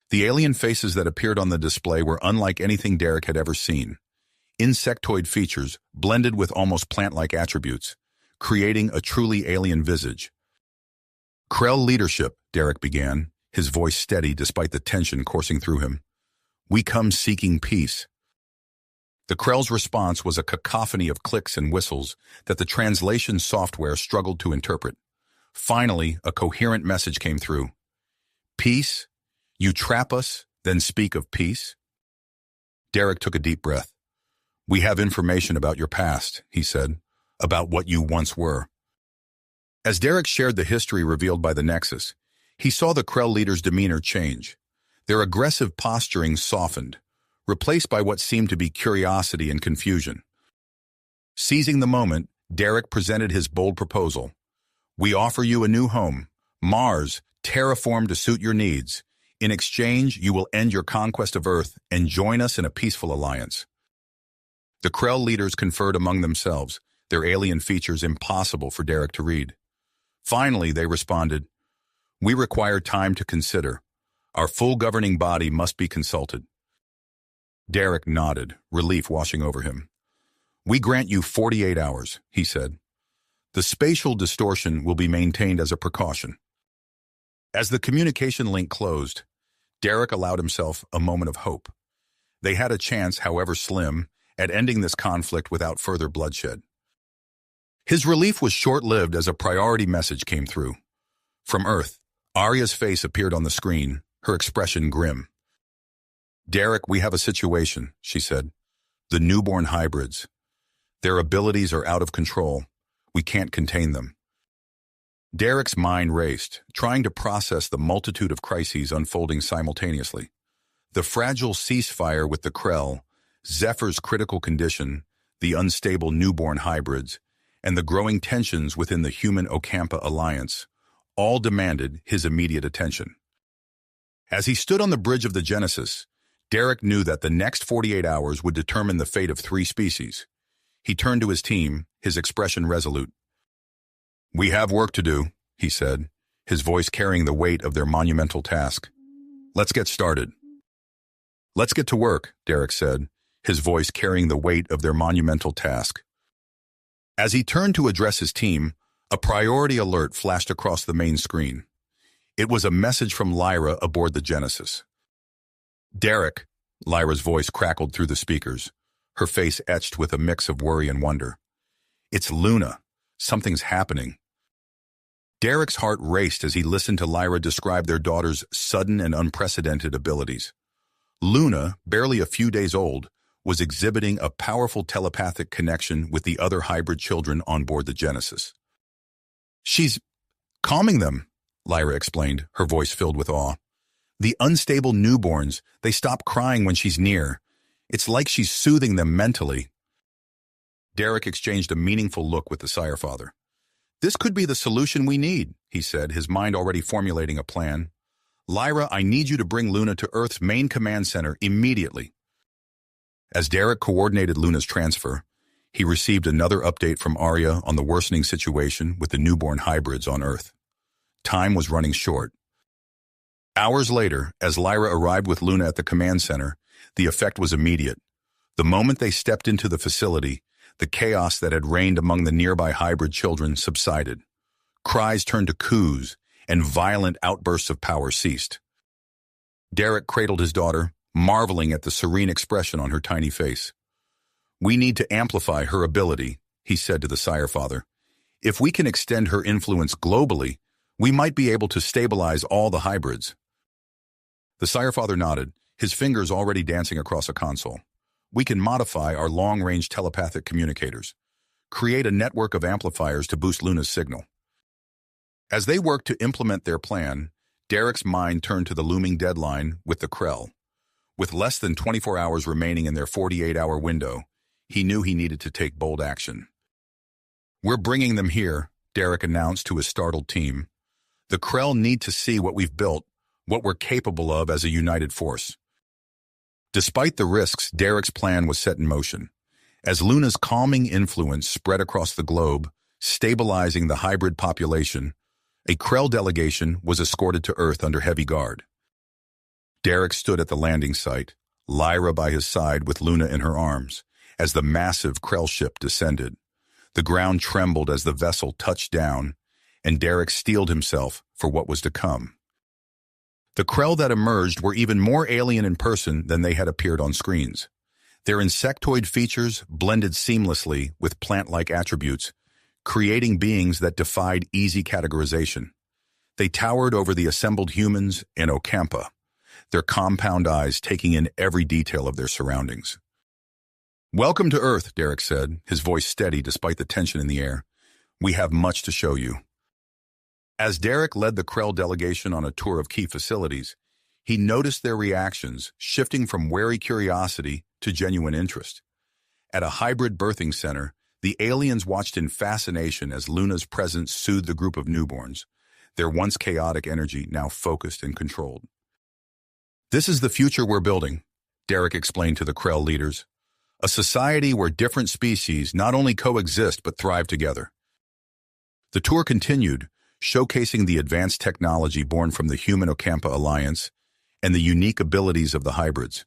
[SPEAKER 1] The alien faces that appeared on the display were unlike anything Derek had ever seen. Insectoid features blended with almost plant-like attributes, creating a truly alien visage. "Krell leadership," Derek began, his voice steady despite the tension coursing through him. "We come seeking peace." The Krell's response was a cacophony of clicks and whistles that the translation software struggled to interpret. Finally, a coherent message came through. Peace? You trap us, then speak of peace? Derek took a deep breath. We have information about your past, he said, about what you once were. As Derek shared the history revealed by the Nexus, he saw the Krell leaders' demeanor change. Their aggressive posturing softened, replaced by what seemed to be curiosity and confusion. Seizing the moment, Derek presented his bold proposal. We offer you a new home, Mars, terraformed to suit your needs. In exchange, you will end your conquest of Earth and join us in a peaceful alliance. The Krell leaders conferred among themselves, their alien features impossible for Derek to read. Finally, they responded, We require time to consider. Our full governing body must be consulted. Derek nodded, relief washing over him. We grant you 48 hours, he said. The spatial distortion will be maintained as a precaution. As the communication link closed, Derek allowed himself a moment of hope. They had a chance, however slim, at ending this conflict without further bloodshed. His relief was short-lived as a priority message came through. From Earth, Arya's face appeared on the screen, her expression grim. Derek, we have a situation, she said. The newborn hybrids. Their abilities are out of control. We can't contain them. Derek's mind raced, trying to process the multitude of crises unfolding simultaneously. The fragile ceasefire with the Krell, Zephyr's critical condition, the unstable newborn hybrids, and the growing tensions within the human-Ocampa alliance, all demanded his immediate attention. As he stood on the bridge of the Genesis, Derek knew that the next 48 hours would determine the fate of 3 species. He turned to his team, his expression resolute. We have work to do, he said, his voice carrying the weight of their monumental task. Let's get started. Let's get to work, Derek said, his voice carrying the weight of their monumental task. As he turned to address his team, a priority alert flashed across the main screen. It was a message from Lyra aboard the Genesis. Derek, Lyra's voice crackled through the speakers, her face etched with a mix of worry and wonder. It's Luna. Something's happening. Derek's heart raced as he listened to Lyra describe their daughter's sudden and unprecedented abilities. Luna, barely a few days old, was exhibiting a powerful telepathic connection with the other hybrid children on board the Genesis. She's calming them, Lyra explained, her voice filled with awe. The unstable newborns, they stop crying when she's near. It's like she's soothing them mentally. Derek exchanged a meaningful look with the Sire Father. This could be the solution we need, he said, his mind already formulating a plan. Lyra, I need you to bring Luna to Earth's main command center immediately. As Derek coordinated Luna's transfer, he received another update from Arya on the worsening situation with the newborn hybrids on Earth. Time was running short. Hours later, as Lyra arrived with Luna at the command center, the effect was immediate. The moment they stepped into the facility, the chaos that had reigned among the nearby hybrid children subsided. Cries turned to coos, and violent outbursts of power ceased. Derek cradled his daughter, marveling at the serene expression on her tiny face. We need to amplify her ability, he said to the Sire Father. If we can extend her influence globally, we might be able to stabilize all the hybrids. The Sire Father nodded, his fingers already dancing across a console. We can modify our long-range telepathic communicators, create a network of amplifiers to boost Luna's signal. As they worked to implement their plan, Derek's mind turned to the looming deadline with the Krell. With less than 24 hours remaining in their 48-hour window, he knew he needed to take bold action. We're bringing them here, Derek announced to his startled team. The Krell need to see what we've built, what we're capable of as a united force. Despite the risks, Derek's plan was set in motion. As Luna's calming influence spread across the globe, stabilizing the hybrid population, a Krell delegation was escorted to Earth under heavy guard. Derek stood at the landing site, Lyra by his side with Luna in her arms, as the massive Krell ship descended. The ground trembled as the vessel touched down, and Derek steeled himself for what was to come. The Krell that emerged were even more alien in person than they had appeared on screens. Their insectoid features blended seamlessly with plant-like attributes, creating beings that defied easy categorization. They towered over the assembled humans in Ocampa, their compound eyes taking in every detail of their surroundings. "Welcome to Earth," Derek said, his voice steady despite the tension in the air. "We have much to show you." As Derek led the Krell delegation on a tour of key facilities, he noticed their reactions, shifting from wary curiosity to genuine interest. At a hybrid birthing center, the aliens watched in fascination as Luna's presence soothed the group of newborns, their once chaotic energy now focused and controlled. "This is the future we're building," Derek explained to the Krell leaders. "A society where different species not only coexist but thrive together." The tour continued, showcasing the advanced technology born from the Human-Ocampa Alliance and the unique abilities of the hybrids.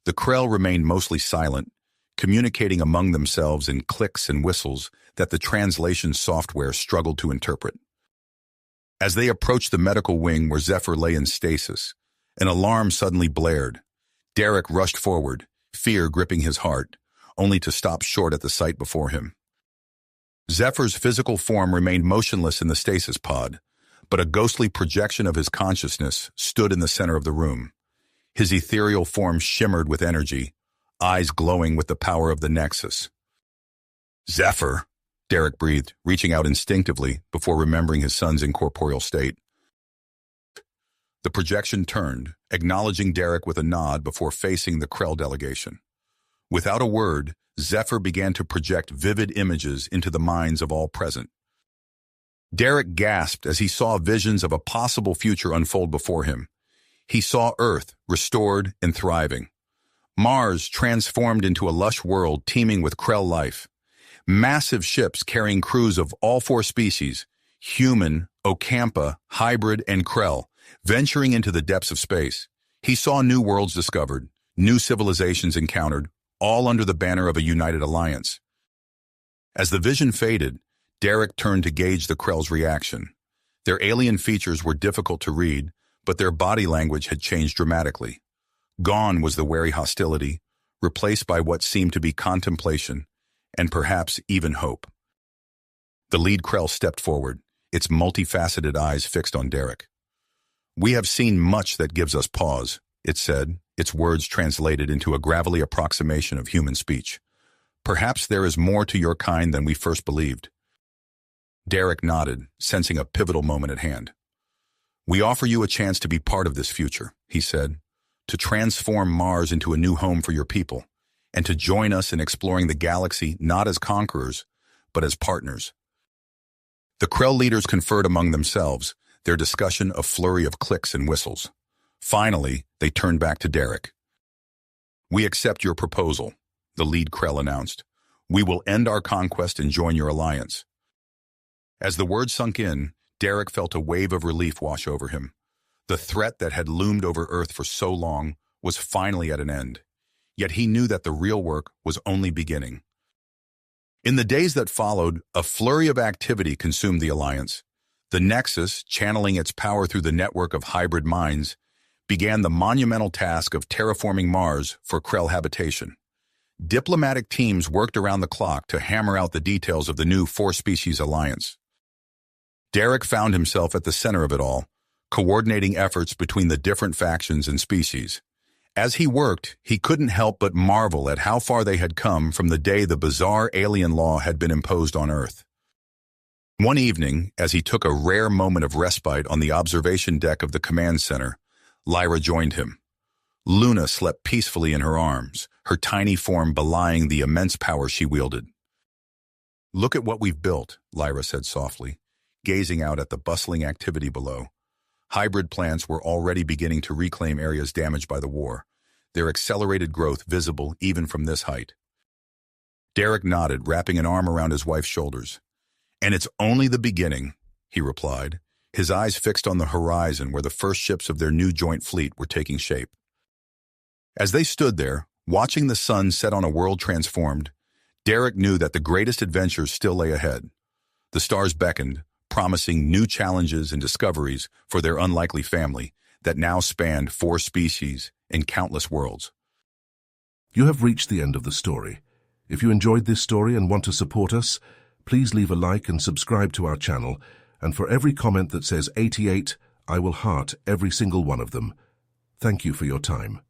[SPEAKER 1] The Krell remained mostly silent, communicating among themselves in clicks and whistles that the translation software struggled to interpret. As they approached the medical wing where Zephyr lay in stasis, an alarm suddenly blared. Derek rushed forward, fear gripping his heart, only to stop short at the sight before him. Zephyr's physical form remained motionless in the stasis pod, but a ghostly projection of his consciousness stood in the center of the room. His ethereal form shimmered with energy, eyes glowing with the power of the Nexus. "Zephyr," Derek breathed, reaching out instinctively before remembering his son's incorporeal state. The projection turned, acknowledging Derek with a nod before facing the Krell delegation. Without a word, Zephyr began to project vivid images into the minds of all present. Derek gasped as he saw visions of a possible future unfold before him. He saw Earth restored and thriving, Mars transformed into a lush world teeming with Krell life, massive ships carrying crews of all four species, human, Ocampa, hybrid, and Krell, venturing into the depths of space. He saw new worlds discovered, new civilizations encountered, all under the banner of a united alliance. As the vision faded, Derek turned to gauge the Krell's reaction. Their alien features were difficult to read, but their body language had changed dramatically. Gone was the wary hostility, replaced by what seemed to be contemplation, and perhaps even hope. The lead Krell stepped forward, its multifaceted eyes fixed on Derek. "We have seen much that gives us pause," it said, its words translated into a gravelly approximation of human speech. "Perhaps there is more to your kind than we first believed." Derek nodded, sensing a pivotal moment at hand. "We offer you a chance to be part of this future," he said, "to transform Mars into a new home for your people, and to join us in exploring the galaxy not as conquerors, but as partners." The Krell leaders conferred among themselves, their discussion a flurry of clicks and whistles. Finally, they turned back to Derek. "We accept your proposal," the lead Krell announced. "We will end our conquest and join your alliance." As the words sunk in, Derek felt a wave of relief wash over him. The threat that had loomed over Earth for so long was finally at an end. Yet he knew that the real work was only beginning. In the days that followed, a flurry of activity consumed the alliance. The Nexus, channeling its power through the network of hybrid minds, began the monumental task of terraforming Mars for Krell habitation. Diplomatic teams worked around the clock to hammer out the details of the new four-species alliance. Derek found himself at the center of it all, coordinating efforts between the different factions and species. As he worked, he couldn't help but marvel at how far they had come from the day the bizarre alien law had been imposed on Earth. One evening, as he took a rare moment of respite on the observation deck of the command center, Lyra joined him. Luna slept peacefully in her arms, her tiny form belying the immense power she wielded. "Look at what we've built," Lyra said softly, gazing out at the bustling activity below. Hybrid plants were already beginning to reclaim areas damaged by the war, their accelerated growth visible even from this height. Derek nodded, wrapping an arm around his wife's shoulders. "And it's only the beginning," he replied, his eyes fixed on the horizon where the first ships of their new joint fleet were taking shape. As they stood there, watching the sun set on a world transformed, Derek knew that the greatest adventures still lay ahead. The stars beckoned, promising new challenges and discoveries for their unlikely family that now spanned 4 species and countless worlds.
[SPEAKER 2] You have reached the end of the story. If you enjoyed this story and want to support us, Please leave a like and subscribe to our channel, and for every comment that says 88, I will heart every single one of them. Thank you for your time.